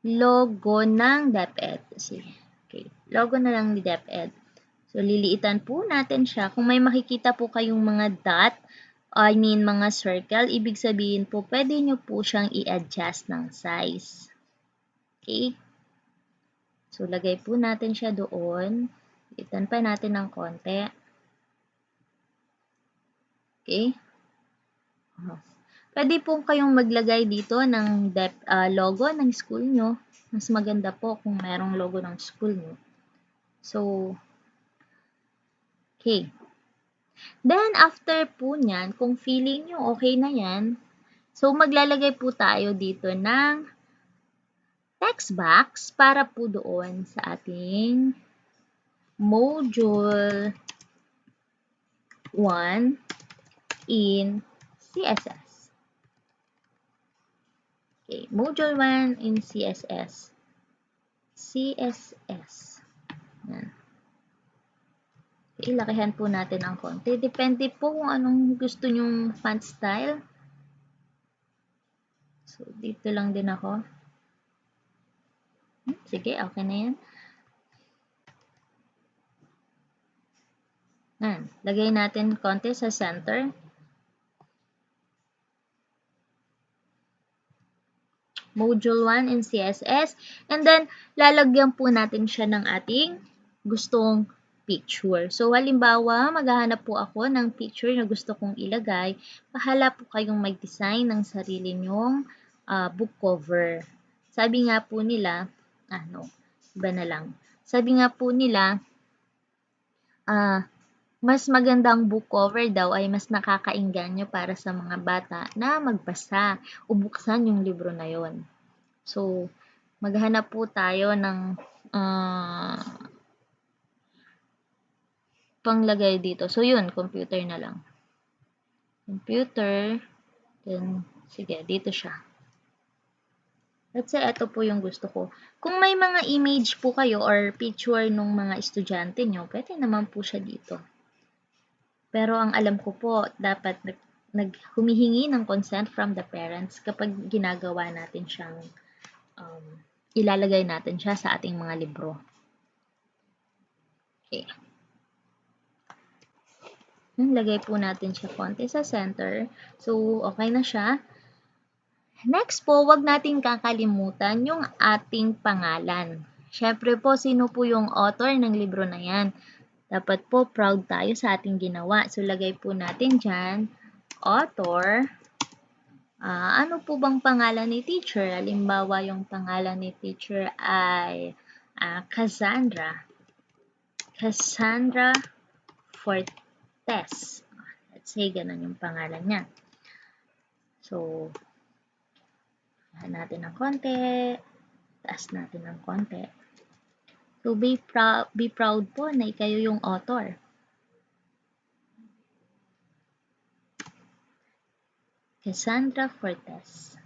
logo ng DepEd. Okay. Logo na lang ni DepEd. So, liliitan po natin siya. Kung may makikita po kayong mga dot, mga circle, ibig sabihin po, pwede nyo po siyang i-adjust ng size. Okay? So, lagay po natin siya doon. Liliitan pa natin ng konti. Okay? Pwede po kayong maglagay dito ng logo ng school nyo. Mas maganda po kung merong logo ng school nyo. So, okay. Then, after po nyan, kung feeling nyo okay na yan, so maglalagay po tayo dito ng text box para po doon sa ating module 1 in CSS. Okay, Module 1 in CSS. CSS. Yan. Okay, lakihan po natin ang konti. Depende po kung anong gusto nyong font style. So, dito lang din ako. Sige, okay na yan. Lagay natin konti sa center. Module 1 in CSS. And then, lalagyan po natin siya ng ating gustong picture. So, halimbawa, maghahanap po ako ng picture na gusto kong ilagay. Bahala po kayong mag-design ng sarili nyong book cover. Sabi nga po nila, iba na lang. Sabi nga po nila, mas magandang book cover daw ay mas nakakaengganyo para sa mga bata na magbasa o buksan yung libro na yon. So, maghanap po tayo ng panglagay dito. So, yun, computer na lang. Computer, then, sige, dito siya. Let's say, ito po yung gusto ko. Kung may mga image po kayo or picture nung mga estudyante nyo, pwede naman po siya dito. Pero ang alam ko po, dapat humihingi ng consent from the parents kapag ginagawa natin siyang, ilalagay natin siya sa ating mga libro. Okay. Lagay po natin siya konti sa center. So, okay na siya. Next po, wag natin kakalimutan yung ating pangalan. Siyempre po, sino po yung author ng libro na yan? Dapat po, proud tayo sa ating ginawa. So, lagay po natin dyan, author. Ano po bang pangalan ni teacher? Halimbawa, yung pangalan ni teacher ay Cassandra. Cassandra Fortes. Let's say, ganun yung pangalan niya. So, taas natin ng konti. Taas natin ng konti. So, be proud po na kayo yung author. Cassandra Fortes.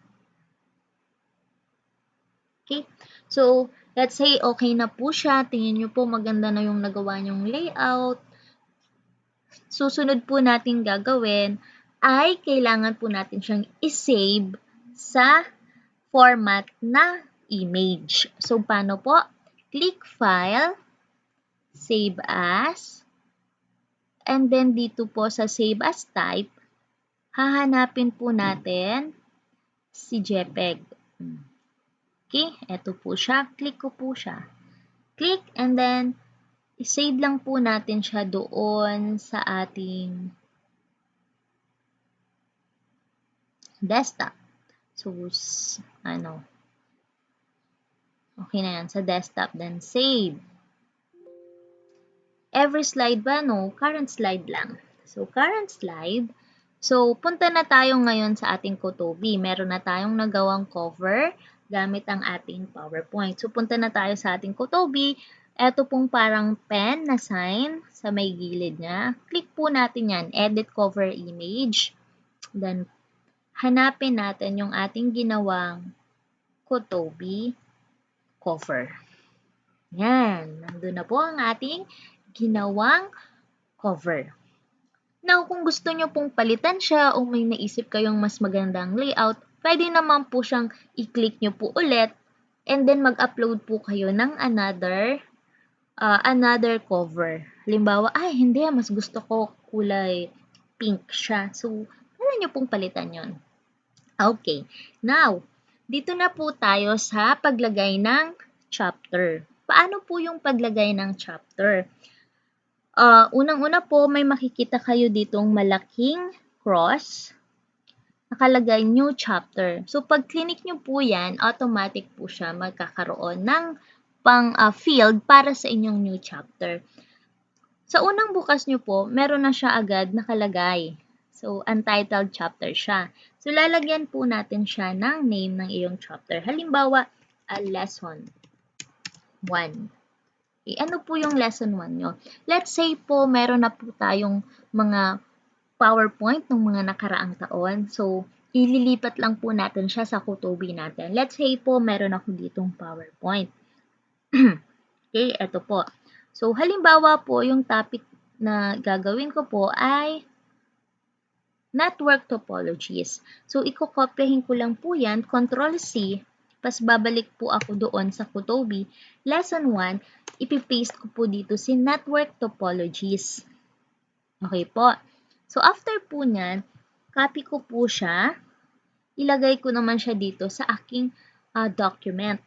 Okay? So, let's say okay na po siya. Tingin nyo po maganda na yung nagawa nyong layout. Susunod po natin gagawin ay kailangan po natin siyang isave sa format na image. So, paano po? Click File, Save As, and then dito po sa Save As Type, hahanapin po natin si JPEG. Okay, eto po siya. Click ko po siya. Click and then i-save lang po natin siya doon sa ating desktop. So, okay na yan sa desktop. Then, save. Every slide ba? No, current slide lang. So, current slide. So, punta na tayo ngayon sa ating Kotobi. Meron na tayong nagawang cover gamit ang ating PowerPoint. So, punta na tayo sa ating Kotobi. Ito pong parang pen na sign sa may gilid niya. Click po natin yan. Edit cover image. Then, hanapin natin yung ating ginawang Kotobi cover. Yan. Nandun na po ang ating ginawang cover. Now, kung gusto nyo pong palitan siya o may naisip kayong mas magandang layout, pwede naman po siyang i-click nyo po ulit and then mag-upload po kayo ng another cover. Halimbawa, hindi, mas gusto ko kulay pink siya. So, pwede nyo pong palitan yon. Okay. Now, dito na po tayo sa paglagay ng chapter. Paano po yung paglagay ng chapter? Unang-una po, may makikita kayo ditong malaking cross. Nakalagay new chapter. So, pag clinic nyo po yan, automatic po siya magkakaroon ng field para sa inyong new chapter. Sa unang bukas nyo po, meron na siya agad nakalagay. So, untitled chapter siya. So, lalagyan po natin siya ng name ng iyong chapter. Halimbawa, lesson 1. Ano po yung lesson 1 nyo? Let's say po, meron na po tayong mga PowerPoint ng mga nakaraang taon. So, ililipat lang po natin siya sa Kutobi natin. Let's say po, meron ako ditong PowerPoint. Okay, eto po. So, halimbawa po, yung topic na gagawin ko po ay network topologies. So, ikokopyahin ko lang po yan, Control-C, pas babalik po ako doon sa Kutobi. Lesson 1, ipipaste ko po dito si network topologies. Okay po. So, after po nyan, copy ko po siya, ilagay ko naman siya dito sa aking document.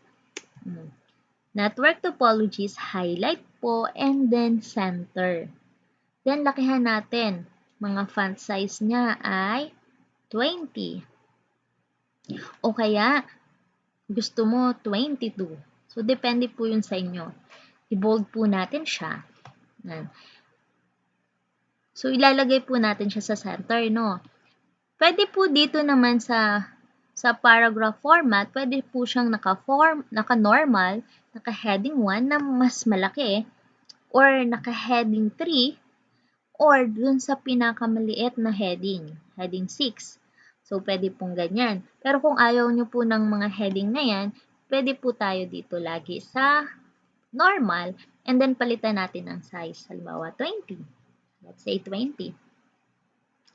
Network topologies, highlight po, and then center. Then, lakihan natin. Mga font size niya ay 20. O kaya, gusto mo 22. So, depende po yun sa inyo. I-bold po natin siya. Yan. So, ilalagay po natin siya sa center, no? Pwede po dito naman sa paragraph format, pwede po siyang naka-normal, naka-heading 1 na mas malaki, or naka-heading 3, or dun sa pinakamaliit na heading 6. So, pwede pong ganyan. Pero kung ayaw nyo po ng mga heading na yan, pwede po tayo dito lagi sa normal, and then palitan natin ng size. Halimbawa, 20. Let's say 20.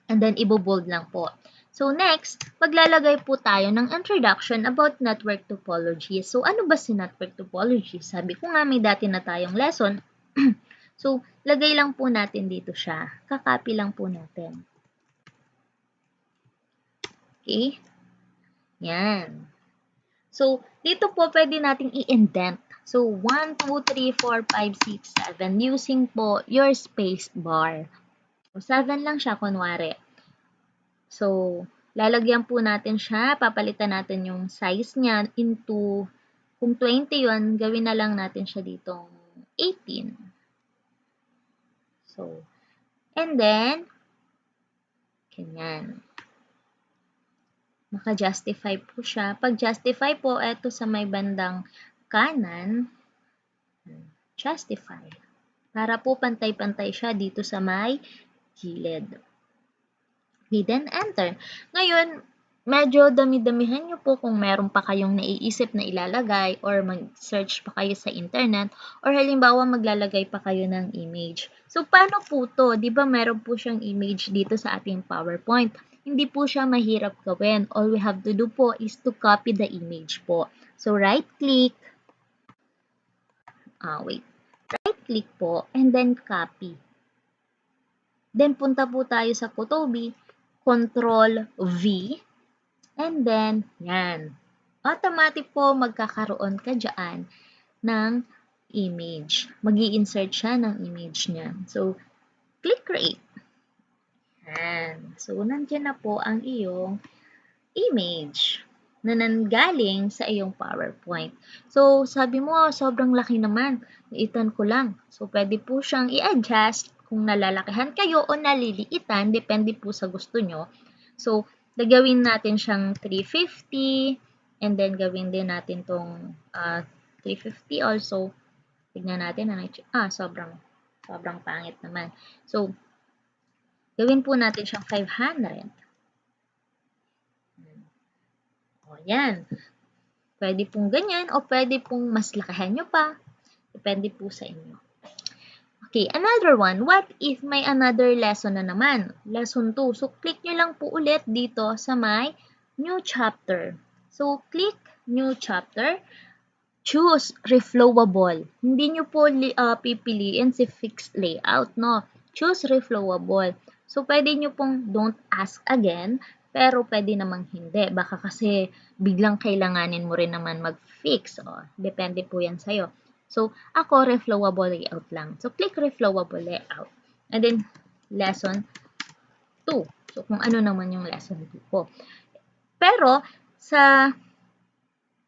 And then, ibobold lang po. So, next, maglalagay po tayo ng introduction about network topology. So, ano ba si network topology? Sabi ko nga, may dati na tayong lesson. So, lagay lang po natin dito siya. Kakopy lang po natin. Okay? Yan. So, dito po pwede nating i-indent. So, 1, 2, 3, 4, 5, 6, 7 using po your space bar. So, 7 lang siya, kunwari. So, lalagyan po natin siya, papalitan natin yung size niya into, kung 20 yun, gawin na lang natin siya ditong 18. So, and then, ganyan. Maka-justify po siya. Pag justify po, eto sa may bandang kanan, justify. Para po pantay-pantay siya dito sa may gilid. Then enter. Ngayon, medyo dami-damihan nyo po kung meron pa kayong naiisip na ilalagay or mag-search pa kayo sa internet or halimbawa maglalagay pa kayo ng image. So, paano po to? Di ba meron po siyang image dito sa ating PowerPoint? Hindi po siya mahirap gawin. All we have to do po is to copy the image po. So, right-click. Right-click po and then copy. Then, punta po tayo sa Kutobi. Control-V. And then, yan. Automatic po magkakaroon ka dyan ng image. Mag-i-insert siya ng image niya. So, click create. Yan. So, nandiyan na po ang iyong image na nanggaling sa iyong PowerPoint. So, sabi mo, sobrang laki naman. Liitan ko lang. So, pwede po siyang i-adjust kung nalalakihan kayo o naliliitan. Depende po sa gusto nyo. So, gagawin natin siyang 350 and then gawin din natin tong 350 also. Tignan natin. Sobrang pangit naman. So, gawin po natin siyang 500. O, yan. Pwede pong ganyan o pwede pong mas lakahan nyo pa. Depende po sa inyo. Okay, another one. What if may another lesson na naman? Lesson 2. So, click nyo lang po ulit dito sa may new chapter. So, click new chapter. Choose reflowable. Hindi nyo po pipiliin si fixed layout, no? Choose reflowable. So, pwede nyo pong don't ask again, pero pwede namang hindi. Baka kasi biglang kailanganin mo rin naman mag-fix. Depende po yan sa'yo. So, ako, reflowable layout lang. So, click reflowable layout. And then, lesson 2. So, kung ano naman yung lesson 2 po. Pero,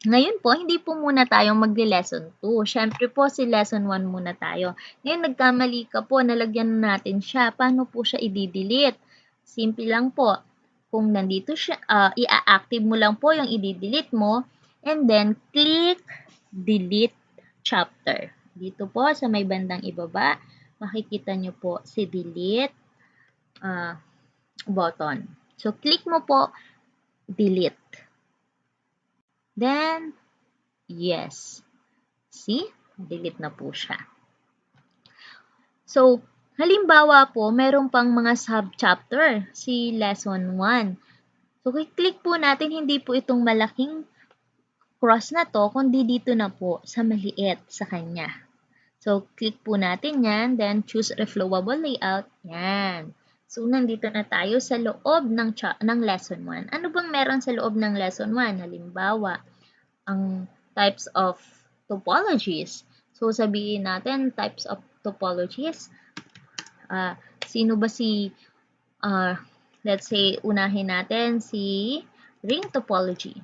ngayon po, hindi po muna tayo mag-lesson 2. Siyempre po, si lesson 1 muna tayo. Ngayon, nagkamali ka po, nalagyan natin siya. Paano po siya i-delete? Simple lang po. Kung nandito siya, i-active mo lang po yung i-delete mo. And then, click delete chapter. Dito po, sa may bandang ibaba, makikita nyo po si delete button. So, click mo po, delete. Then, yes. See? Delete na po siya. So, halimbawa po, meron pang mga sub-chapter, si lesson 1. So, click po natin, hindi po itong malaking cross na to, kundi dito na po sa maliit sa kanya. So, click po natin yan, then choose reflowable layout. Yan. So, nandito na tayo sa loob ng lesson 1. Ano bang meron sa loob ng lesson 1? Halimbawa, ang types of topologies. So, sabihin natin, types of topologies. Sino ba let's say, unahin natin si ring topology.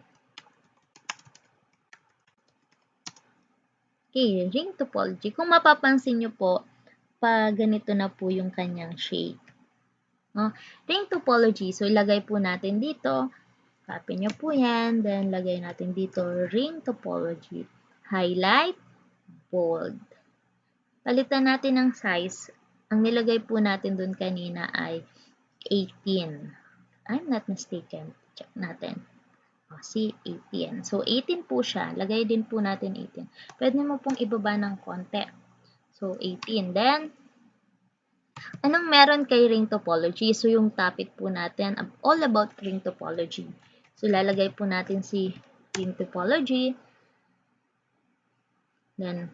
Okay, ring topology. Kung mapapansin nyo po, pag ganito na po yung kanyang shape. No? Ring topology, so ilagay po natin dito, copy nyo po yan, then lagay natin dito, ring topology. Highlight, bold. Palitan natin ng size. Ang nilagay po natin dun kanina ay 18. I'm not mistaken. Check natin. See, 18. So, 18 po siya. Lagay din po natin 18. Pwede mo pong ibaba ng konti. So, 18. Then, anong meron kay ring topology? So, yung topic po natin, all about ring topology. So, lalagay po natin si ring topology. Then,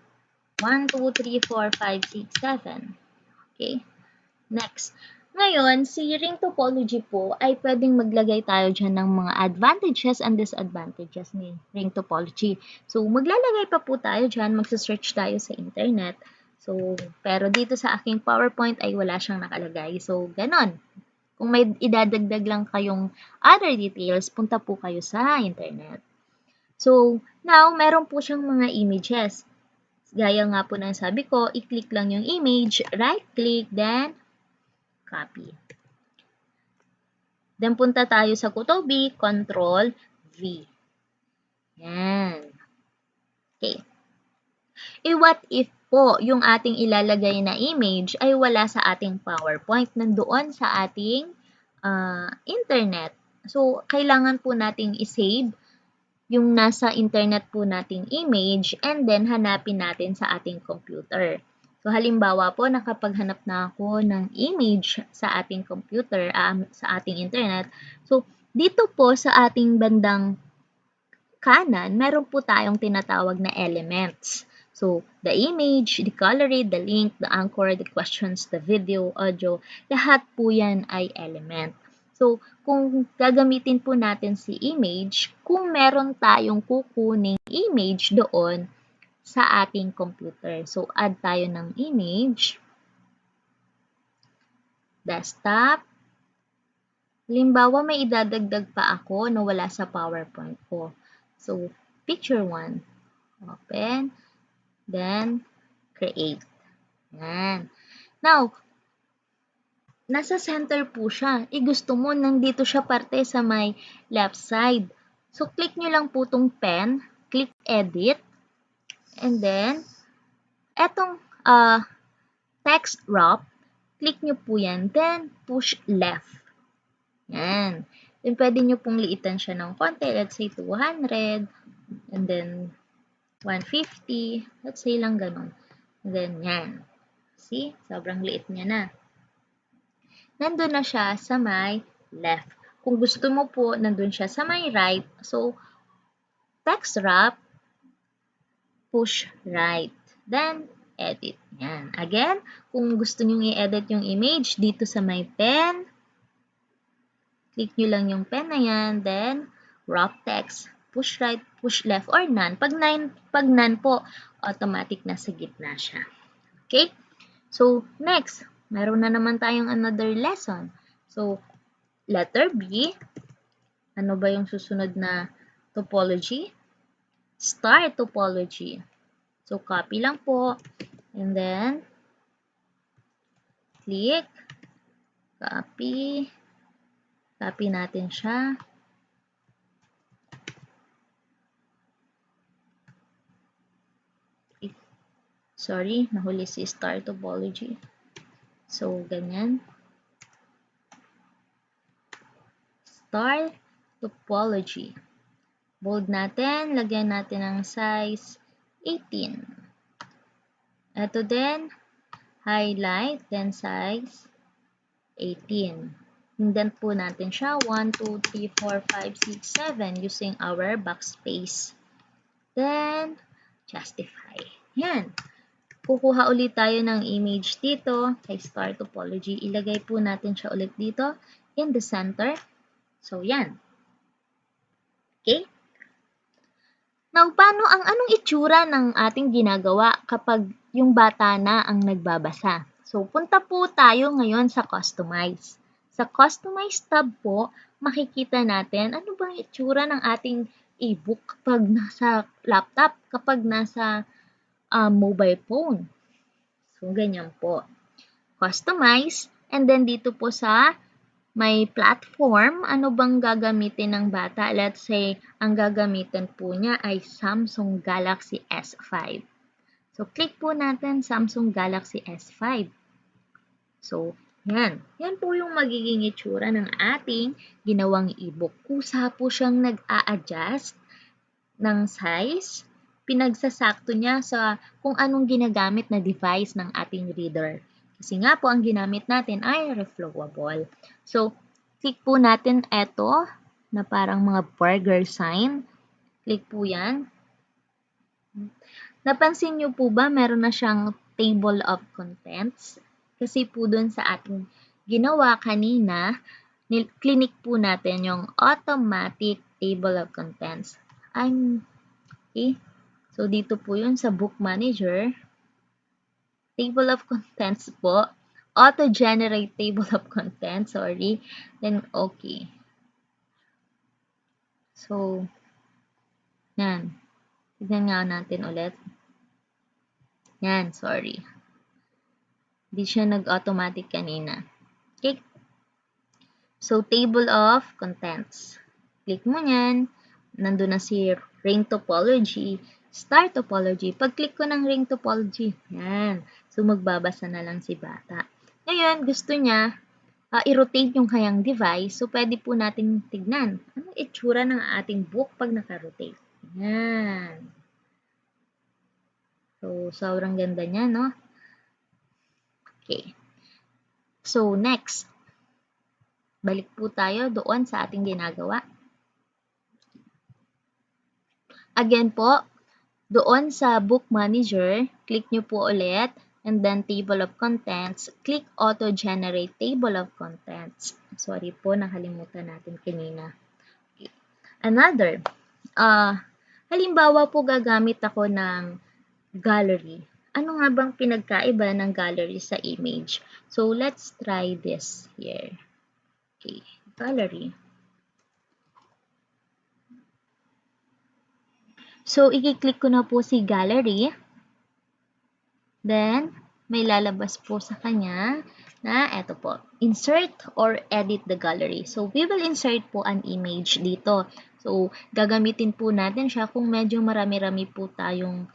1, 2, 3, 4, 5, 6, 7. Okay? Next. Ngayon, si ring topology po ay pwedeng maglagay tayo dyan ng mga advantages and disadvantages ni ring topology. So, maglalagay pa po tayo dyan, magsa-search tayo sa internet. So, pero dito sa aking PowerPoint ay wala siyang nakalagay. So, ganon. Kung may idadagdag lang kayong other details, punta po kayo sa internet. So, now, meron po siyang mga images. Gaya nga po ng sabi ko, i-click lang yung image, right-click, then copy. Then, punta tayo sa Kutobi, Control V. Yan. Okay. What if po yung ating ilalagay na image ay wala sa ating PowerPoint, nandoon sa ating internet? So, kailangan po nating isave yung nasa internet po nating image and then hanapin natin sa ating computer. So, halimbawa po, nakapaghanap na ako ng image sa ating computer, sa ating internet. So, dito po sa ating bandang kanan, meron po tayong tinatawag na elements. So, the image, the color rate, the link, the anchor, the questions, the video, audio, lahat po yan ay element. So, kung gagamitin po natin si image, kung meron tayong kukuning image doon sa ating computer. So, add tayo ng image, desktop. Halimbawa, may idadagdag pa ako na wala sa PowerPoint ko. So, picture 1. Open. Then, create. Yan. Now, nasa center po siya. Gusto mo, nandito siya parte sa may left side. So, click nyo lang po itong pen. Click edit. And then, etong text wrap, click nyo po yan. Then, push left. Yan. Then, pwede nyo pong liitan siya ng konti. Let's say 200. And then, 150. Let's say lang ganun. And then, yan. See? Sobrang liit niya na. Nandun na siya sa may left. Kung gusto mo po, nandun siya sa may right. So, text wrap, push right. Then, edit. Yan. Again, kung gusto nyo i-edit yung image, dito sa may pen, click nyo lang yung pen na yan. Then, wrap text, push right, push left, or none. Pag none po, automatic na sa gitna siya. Okay? So, next, meron na naman tayong another lesson. So, letter B, ano ba yung susunod na topology? Star topology. So, copy lang po. And then, click, copy. Copy natin siya. Sorry, nahuli si star topology. So, ganyan. Star Topology. Bold natin, lagyan natin ng size 18. Ito din, highlight, then size 18. Indent po natin siya, 1, 2, 3, 4, 5, 6, 7 using our backspace. Then, justify. Yan. Kukuha ulit tayo ng image dito kay Star Topology. Ilagay po natin siya ulit dito in the center. So, yan. Okay? Now, anong itsura ng ating ginagawa kapag yung bata na ang nagbabasa? So, punta po tayo ngayon sa Customize. Sa Customize tab po, makikita natin ano bang itsura ng ating e-book kapag nasa laptop, kapag nasa mobile phone. So, ganyan po. Customize, and then dito po sa may platform, ano bang gagamitin ng bata? Let's say, ang gagamitin po niya ay Samsung Galaxy S5. So, click po natin Samsung Galaxy S5. So, yan. Yan po yung magiging itsura ng ating ginawang e-book. Kusa po siyang nag-a-adjust ng size. Pinagsasakto niya sa kung anong ginagamit na device ng ating reader. Kasi nga po, ang ginamit natin ay reflowable. So, click po natin ito na parang mga burger sign. Click po yan. Napansin nyo po ba meron na siyang table of contents? Kasi po dun sa ating ginawa kanina, clinic po natin yung automatic table of contents. Okay. So, dito po yun sa book manager. Table of contents po. Auto-generate table of contents, sorry. Then, okay. So, yan. Tignan nga natin ulit. Yan, sorry. Hindi siya nag-automatic kanina. Okay. So, table of contents. Click mo yan. Nandun na si ring topology, star topology. Pag-click ko ng ring topology, yan. So, magbabasa na lang si bata. Ngayon, gusto niya i-rotate yung kayang device. So, pwede po natin tignan. Anong itsura ng ating book pag naka-rotate? Yan. So, sobrang ganda niya, no? Okay. So, next. Balik po tayo doon sa ating ginagawa. Again po, doon sa book manager, click nyo po ulit, and then table of contents, click auto-generate table of contents. Sorry po, nakalimutan natin kanina. Okay. Another, halimbawa po gagamit ako ng gallery. Ano nga bang pinagkaiba ng gallery sa image? So, let's try this here. Okay, gallery. So, i-click ko na po si gallery. Then, may lalabas po sa kanya na eto po, insert or edit the gallery. So, we will insert po an image dito. So, gagamitin po natin siya kung medyo marami-rami po tayong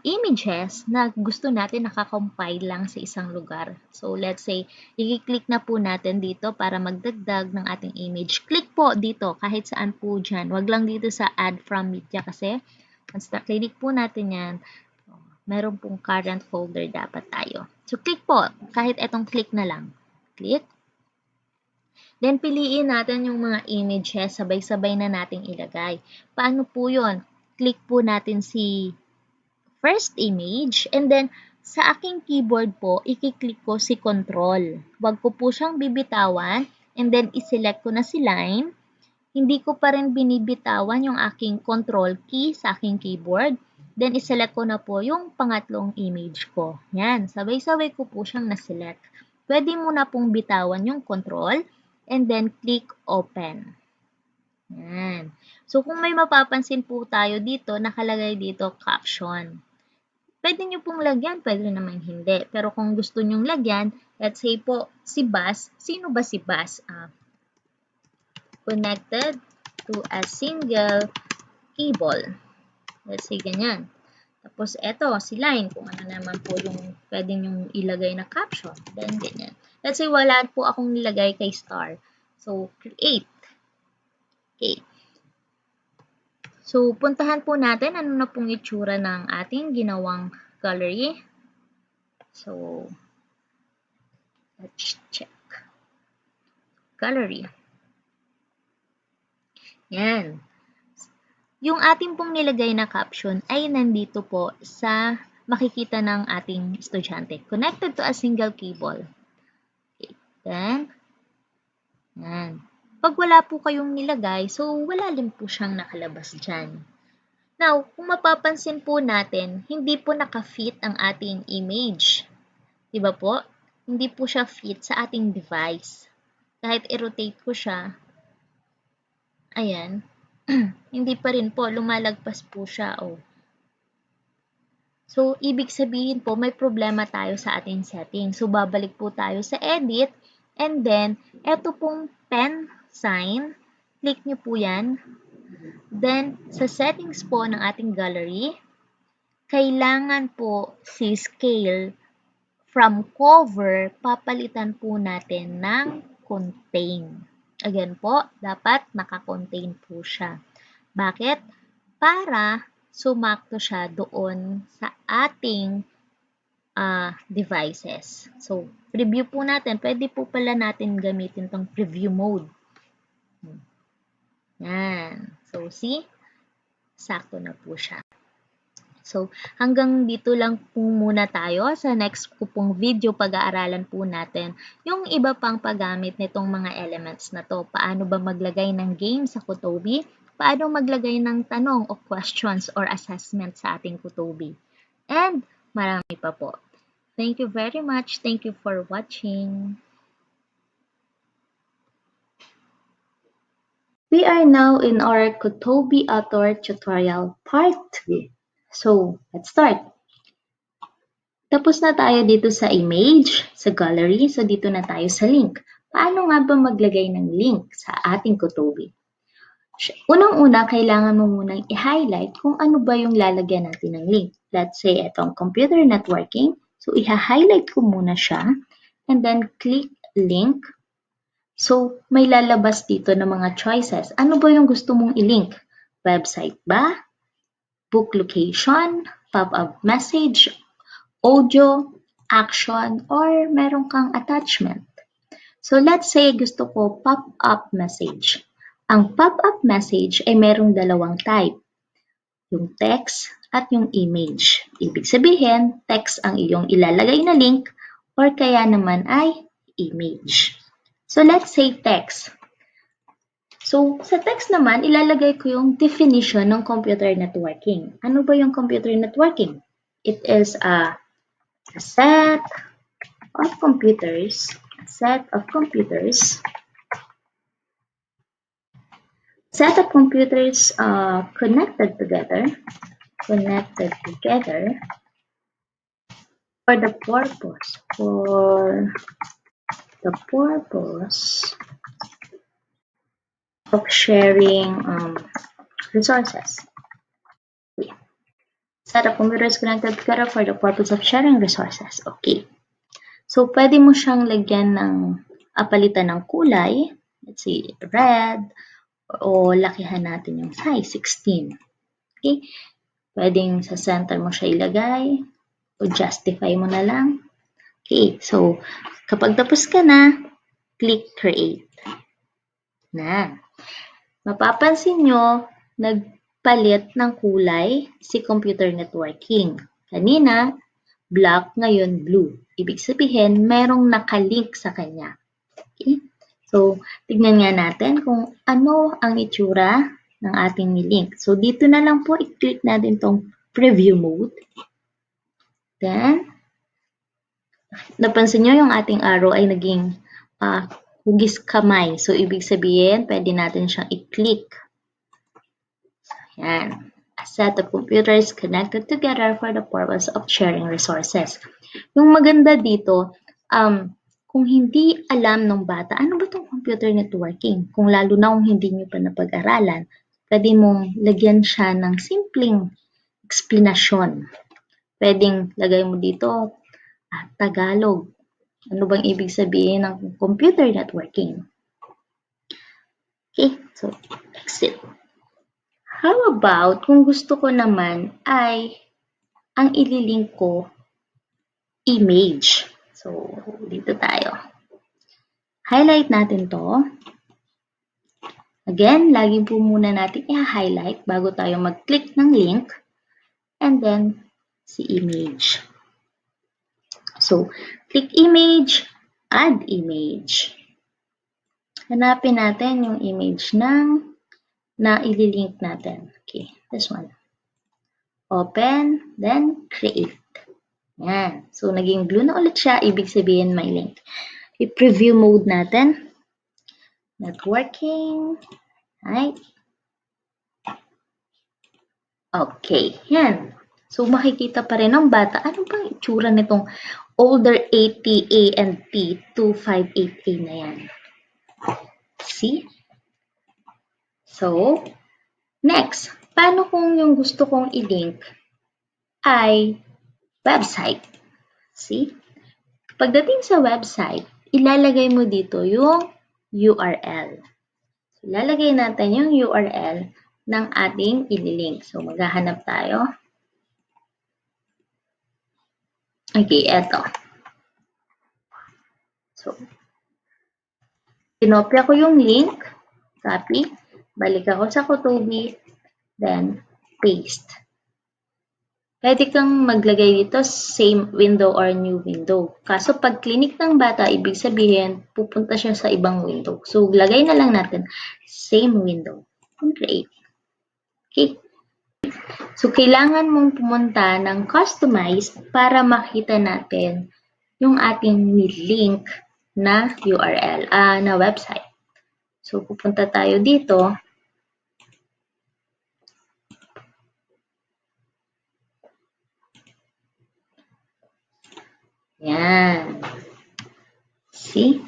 images na gusto natin nakakompile lang sa isang lugar. So, let's say, i-click na po natin dito para magdagdag ng ating image. Click po dito kahit saan po dyan. Wag lang dito sa add from media kasi once na-click po natin yan, meron pong current folder dapat tayo. So, click po. Kahit etong click na lang. Click. Then, piliin natin yung mga images. Sabay-sabay na nating ilagay. Paano po yun? Click po natin si first image. And then, sa aking keyboard po, i-click ko si control. Huwag ko po siyang bibitawan. And then, iselect ko na si line. Hindi ko pa rin binibitawan yung aking control key sa aking keyboard. Then, iselect ko na po yung pangatlong image ko. Yan, sabay-sabay ko po siyang naselect. Pwede mo na pong bitawan yung control and then click open. Yan. So, kung may mapapansin po tayo dito, nakalagay dito caption. Pwede nyo pong lagyan, pwede naman hindi. Pero kung gusto nyong lagyan, let's say po, si Bas, sino ba si Bas? Connected to a single cable. Let's say ganyan. Tapos, eto, si line, kung ano naman po yung pwede nyong ilagay na caption. Then, ganyan. Let's say, wala po akong nilagay kay star. So, create. Okay. So, puntahan po natin ano na pong itsura ng ating ginawang gallery. So, let's check. Gallery. Yan. Yung ating pong nilagay na caption ay nandito po sa makikita ng ating estudyante. Connected to a single cable. Okay. Then, yan. Pag wala po kayong nilagay, so wala din po siyang nakalabas dyan. Now, kung mapapansin po natin, hindi po naka-fit ang ating image. Diba po? Hindi po siya fit sa ating device. Kahit i-rotate ko siya, ayan, hindi pa rin po, lumalagpas po siya. Oh. So, ibig sabihin po, may problema tayo sa ating setting. So, babalik po tayo sa edit, and then, eto pong pen sign, click nyo po yan. Then, sa settings po ng ating gallery, kailangan po si scale from cover, papalitan po natin ng contain. Again po, dapat naka-contain po siya. Bakit? Para sumakto siya doon sa ating devices. So, preview po natin. Pwede po pala natin gamitin tong preview mode. Yan. So, see? Sakto na po siya. So, hanggang dito lang po muna tayo. Sa next ko pong video, pag-aaralan po natin yung iba pang paggamit nitong mga elements na to. Paano ba maglagay ng game sa Kutobi? Paano maglagay ng tanong o questions or assessment sa ating Kutobi? And marami pa po. Thank you very much. Thank you for watching. We are now in our Kutobi Author tutorial part 2. So, let's start. Tapos na tayo dito sa image, sa gallery. So, dito na tayo sa link. Paano nga ba maglagay ng link sa ating Kutobi? Unang-una, kailangan mo munang i-highlight kung ano ba yung lalagyan natin ng link. Let's say, itong computer networking. So, i-highlight ko muna siya. And then, click link. So, may lalabas dito ng mga choices. Ano ba yung gusto mong i-link? Website ba? Book location? Pop-up message? Audio? Action? Or meron kang attachment? So, let's say gusto ko pop-up message. Ang pop-up message ay merong dalawang type. Yung text at yung image. Ibig sabihin, text ang iyong ilalagay na link or kaya naman ay image. So, let's say text. So, sa text naman, ilalagay ko yung definition ng computer networking. Ano ba yung computer networking? It is a set of computers connected together for the purpose of sharing resources. Set of computers connected together for the purpose of sharing resources. Okay. So, pwede mo siyang lagyan ng palitan ng kulay. Let's say, red. O lakihan natin yung size, 16. Okay. Pwedeng sa center mo siya ilagay. O justify mo na lang. Okay. So, kapag tapos ka na, click create. Na. Mapapansin nyo, nagpalit ng kulay si computer networking. Kanina, black, ngayon blue. Ibig sabihin, merong nakalink sa kanya. Okay? So, tignan nga natin kung ano ang itsura ng ating link. So, dito na lang po, i-click natin itong preview mode. Then, napansin nyo yung ating arrow ay naging hugis kamay. So, ibig sabihin, pwede natin siyang i-click. Yan. A set of computers connected together for the purpose of sharing resources. Yung maganda dito, kung hindi alam ng bata, ano ba itong computer networking? Kung lalo na kung hindi nyo pa napag-aralan, pwede mong lagyan siya ng simpleng explanation. Pwedeng lagay mo dito, Tagalog. Ano bang ibig sabihin ng computer networking? Okay, so exit. How about kung gusto ko naman ay ang ililink ko image. So, dito tayo. Highlight natin to. Again, lagi po muna natin i-highlight bago tayo mag-click ng link. And then, si image. So, click image, add image. Hanapin natin yung image na ililink natin. Okay, this one. Open, then create. Yan. So, naging blue na ulit siya. Ibig sabihin may link. I-preview mode natin. Not working. Right? Okay. Yan. So, makikita pa rin ng bata. Ano bang itsura nitong older ATA and T258A na yan? See? So, next. Paano kung yung gusto kong i-link ay website? See? Pagdating sa website, ilalagay mo dito yung URL. So, ilalagay natin yung URL ng ating ililink. So, maghahanap tayo. Okay, eto. So, kinopya ko yung link, copy, balik ako sa Kutubi, then paste. Pwede kang maglagay dito same window or new window. Kaso pag clinic ng bata, ibig sabihin, pupunta siya sa ibang window. So, lagay na lang natin same window. And create. Okay. So, kailangan mong pumunta ng customize para makita natin yung ating link na URL, na website. So, pupunta tayo dito. Yan. See?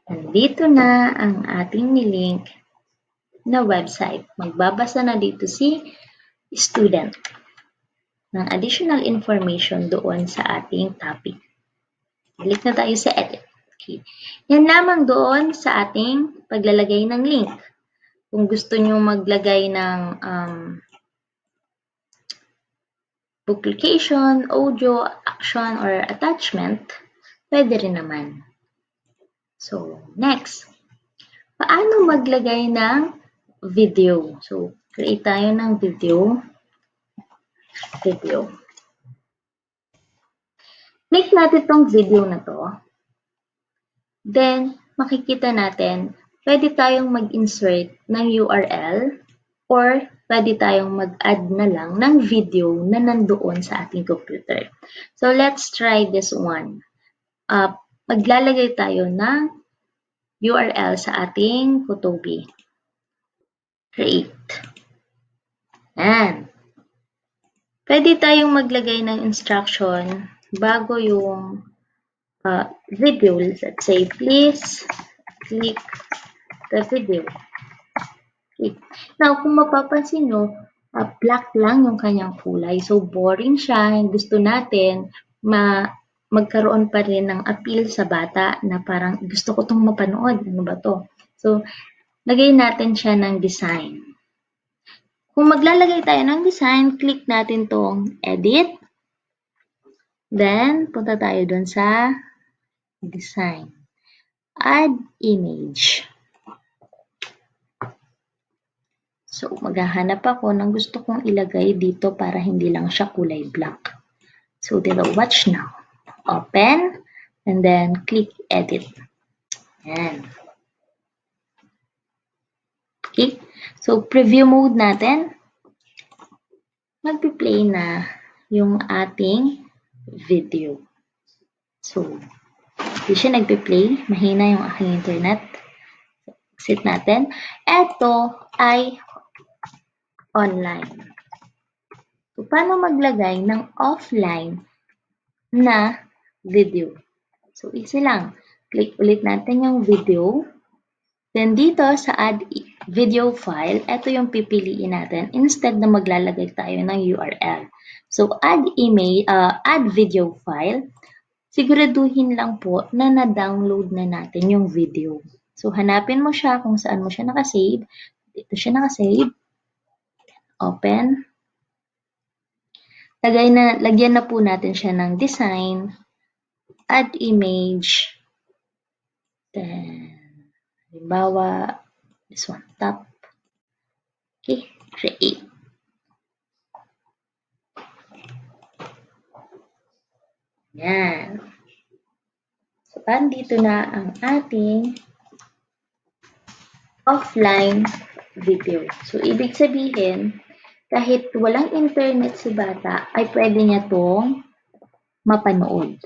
Nandito na ang ating nilink na website. Magbabasa na dito si student ng additional information doon sa ating topic. Balik na tayo sa edit. Okay. Yan lamang doon sa ating paglalagay ng link. Kung gusto nyo maglagay ng publication, audio, action, or attachment, pwede rin naman. So, next. Paano maglagay ng video? So, create tayo ng video. Click natin tong video na to. Then, makikita natin, pwede tayong mag-insert ng URL or pwede tayong mag-add na lang ng video na nandoon sa ating computer. So, let's try this one. Maglalagay tayo ng URL sa ating Kutubi. Create. Yan. Pwede tayong maglagay ng instruction bago yung video. Let's say, please click the video. Okay. Now, kung mapapansin nyo, black lang yung kanyang kulay. So, boring siya. Gusto natin magkaroon pa rin ng appeal sa bata na parang gusto ko itong mapanood. Ano ba to? So, lagay natin siya ng design. Kung maglalagay tayo ng design, click natin tong edit. Then, punta tayo dun sa design. Add image. So, maghahanap ako ng gusto kong ilagay dito para hindi lang siya kulay black. So, dito, watch now. Open, and then click edit. Yan. Okay. So, preview mode natin. Magpi-play na yung ating video. So, hindi siya nagpi-play. Mahina yung aking internet. Exit natin. Ito ay online. So, paano maglagay ng offline na video? So, easy lang. Click ulit natin yung video. Then, dito sa add video file, ito yung pipiliin natin instead na maglalagay tayo ng URL. So, add video file. Siguraduhin lang po na na-download na natin yung video. So, hanapin mo siya kung saan mo siya nakasave. Dito siya nakasave. Open. Lagyan na po natin siya ng design. Add image. Then, halimbawa, this one, top. Okay, create. Yan. So, andito na ang ating offline video. So, ibig sabihin, kahit walang internet si bata, ay pwede niya itong mapanood.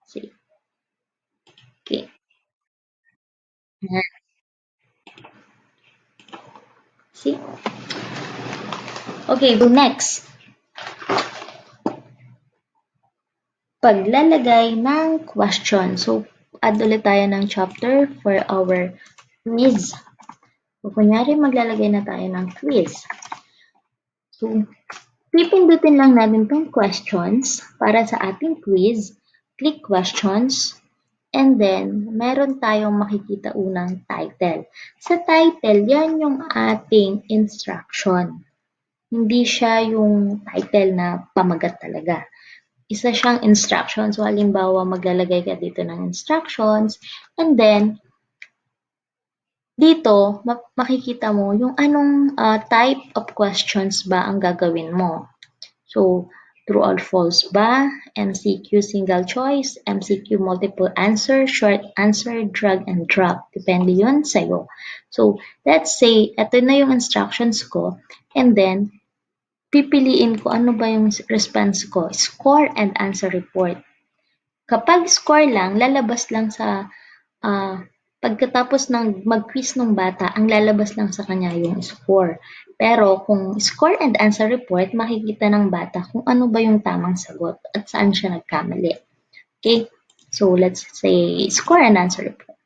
See? Okay. Yan. See? Okay, so next. Paglalagay ng question. So, add ulit tayo ng chapter for our quiz. So, kunyari maglalagay na tayo ng quiz. So, pipindutin lang natin itong questions para sa ating quiz. Click questions. And then, meron tayong makikita unang title. Sa title, yan yung ating instruction. Hindi siya yung title na pamagat talaga. Isa siyang instruction. So, halimbawa, maglalagay ka dito ng instructions. And then, dito, makikita mo yung anong type of questions ba ang gagawin mo. So, true or false ba? MCQ single choice, MCQ multiple answer, short answer, drag and drop. Depende yun sa'yo. So, let's say, ito na yung instructions ko. And then, pipiliin ko ano ba yung response ko. Score and answer report. Kapag score lang, lalabas lang sa pagkatapos ng mag-quiz ng bata, ang lalabas lang sa kanya yung score. Pero kung score and answer report, makikita ng bata kung ano ba yung tamang sagot at saan siya nagkamali. Okay? So, let's say score and answer report.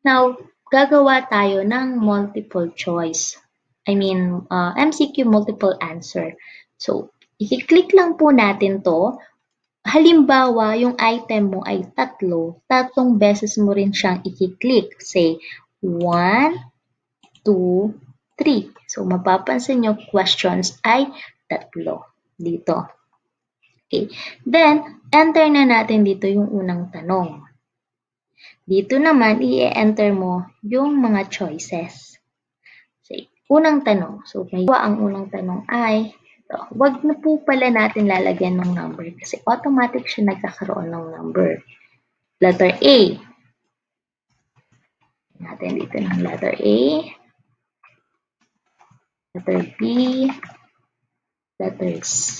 Now, gagawa tayo ng multiple choice. MCQ multiple answer. So, i-click lang po natin to. Halimbawa, yung item mo ay tatlong beses mo rin siyang i-click. Say, 1, 2, 3. So, mapapansin nyo, questions ay 3 dito. Okay. Then, enter na natin dito yung unang tanong. Dito naman, i-enter mo yung mga choices. Say, unang tanong. So, ang unang tanong ay, wag na po pala natin lalagyan ng number kasi automatic siya nagkakaroon ng number. Letter A. Natin dito ng letter A. Letter B. Letter C.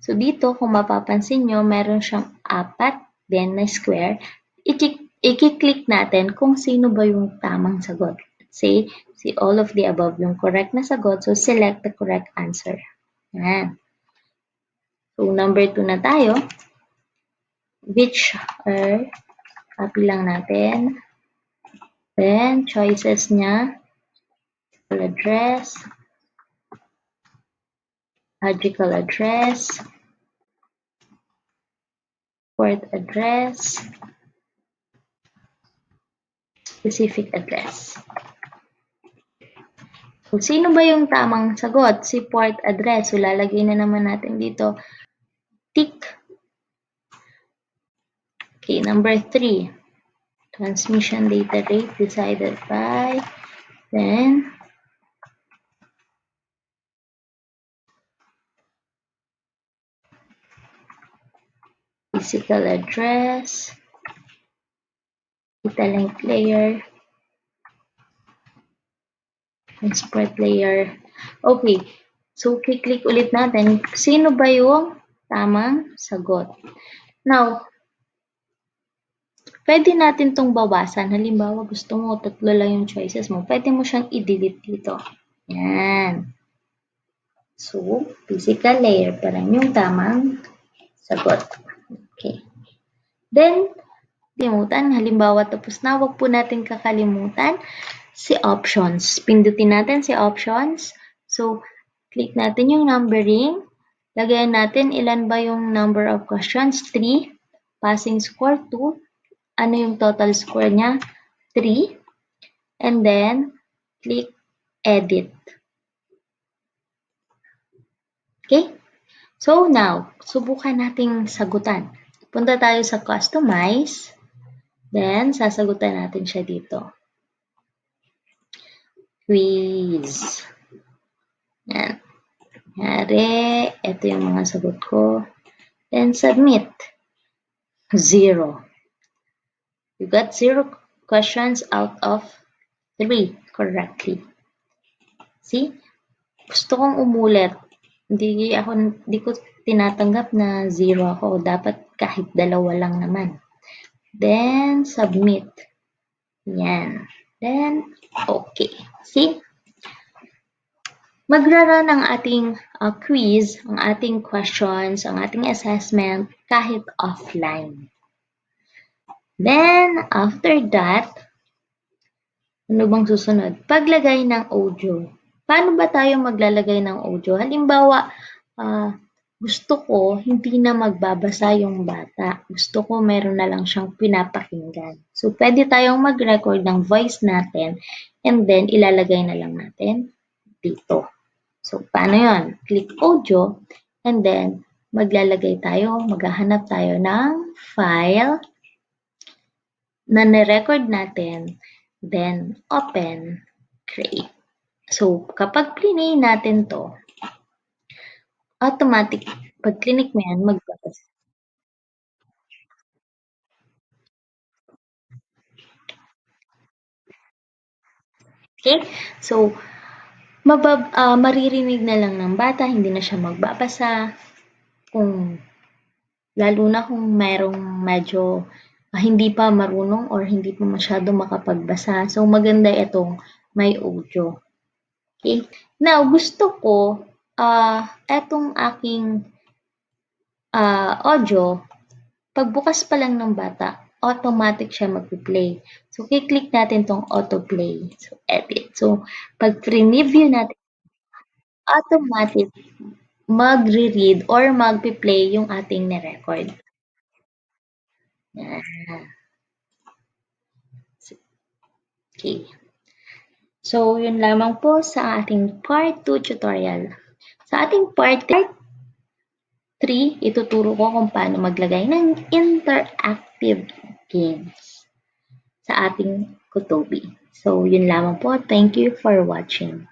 So, dito, kung mapapansin nyo, meron siyang 4, then na square. I-click natin kung sino ba yung tamang sagot. Say all of the above yung correct na sagot. So, select the correct answer. Yan. So, number 2 na tayo. Which are, copy lang natin. Then, choices niya. Address. Logical address. Port address. Specific address. So, sino ba yung tamang sagot? Si port address. So, lalagay na naman natin dito. Tick. Okay, number 3. Transmission data rate decided by, then, physical address, data link layer, transport layer. Okay, so click ulit natin. Sino ba yung tamang sagot? Now, pwede natin tong bawasan. Halimbawa, gusto mo 3 lang yung choices mo. Pwede mo siyang i-delete dito. Yan. So, physical layer pa rin yung tamang sagot. Okay. Then, halimbawa tapos na, wag po natin kakalimutan si options. Pindutin natin si options. So, click natin yung numbering. Lagayan natin ilan ba yung number of questions? 3. Passing score 2. ano yung total score niya? 3. And then, click edit. Okay? So now, subukan nating sagutan. Punta tayo sa customize. Then, sasagutan natin siya dito. Quiz. Yan. Yari, ito yung mga sagot ko. Then, submit. 0. You got 0 questions out of 3 correctly. See? Gusto kong umulit. Hindi ko tinatanggap na 0 ako. Dapat kahit 2 lang naman. Then, submit. Yan. Then, okay. See? Magra-run ang ating quiz, ang ating questions, ang ating assessment kahit offline. Then, after that, ano bang susunod? Paglagay ng audio. Paano ba tayo maglalagay ng audio? Halimbawa, gusto ko hindi na magbabasa yung bata. Gusto ko meron na lang siyang pinapakinggan. So, pwede tayong mag-record ng voice natin and then ilalagay na lang natin dito. So, paano yun? Click audio and then maghahanap tayo ng file na na-record natin, then open, create. So, kapag play natin to, automatic, pag click mo yan, magbabasa. Okay? So, maririnig na lang ng bata, hindi na siya magbabasa. Lalo na kung merong medyo hindi pa marunong or hindi pa masyado makapagbasa. So, maganda itong may audio. Okay? Now, gusto ko, etong aking audio, pagbukas pa lang ng bata, automatic siya mag-play. So, kiklik natin tong autoplay. So, edit. So, pag preview natin, automatic magre-read or magpi-play yung ating ni-record. Yan. Okay. So, yun lamang po sa ating part 2 tutorial. Sa ating part 3, ituturo ko kung paano maglagay ng interactive games sa ating Kutobi. So, yun lamang po. Thank you for watching.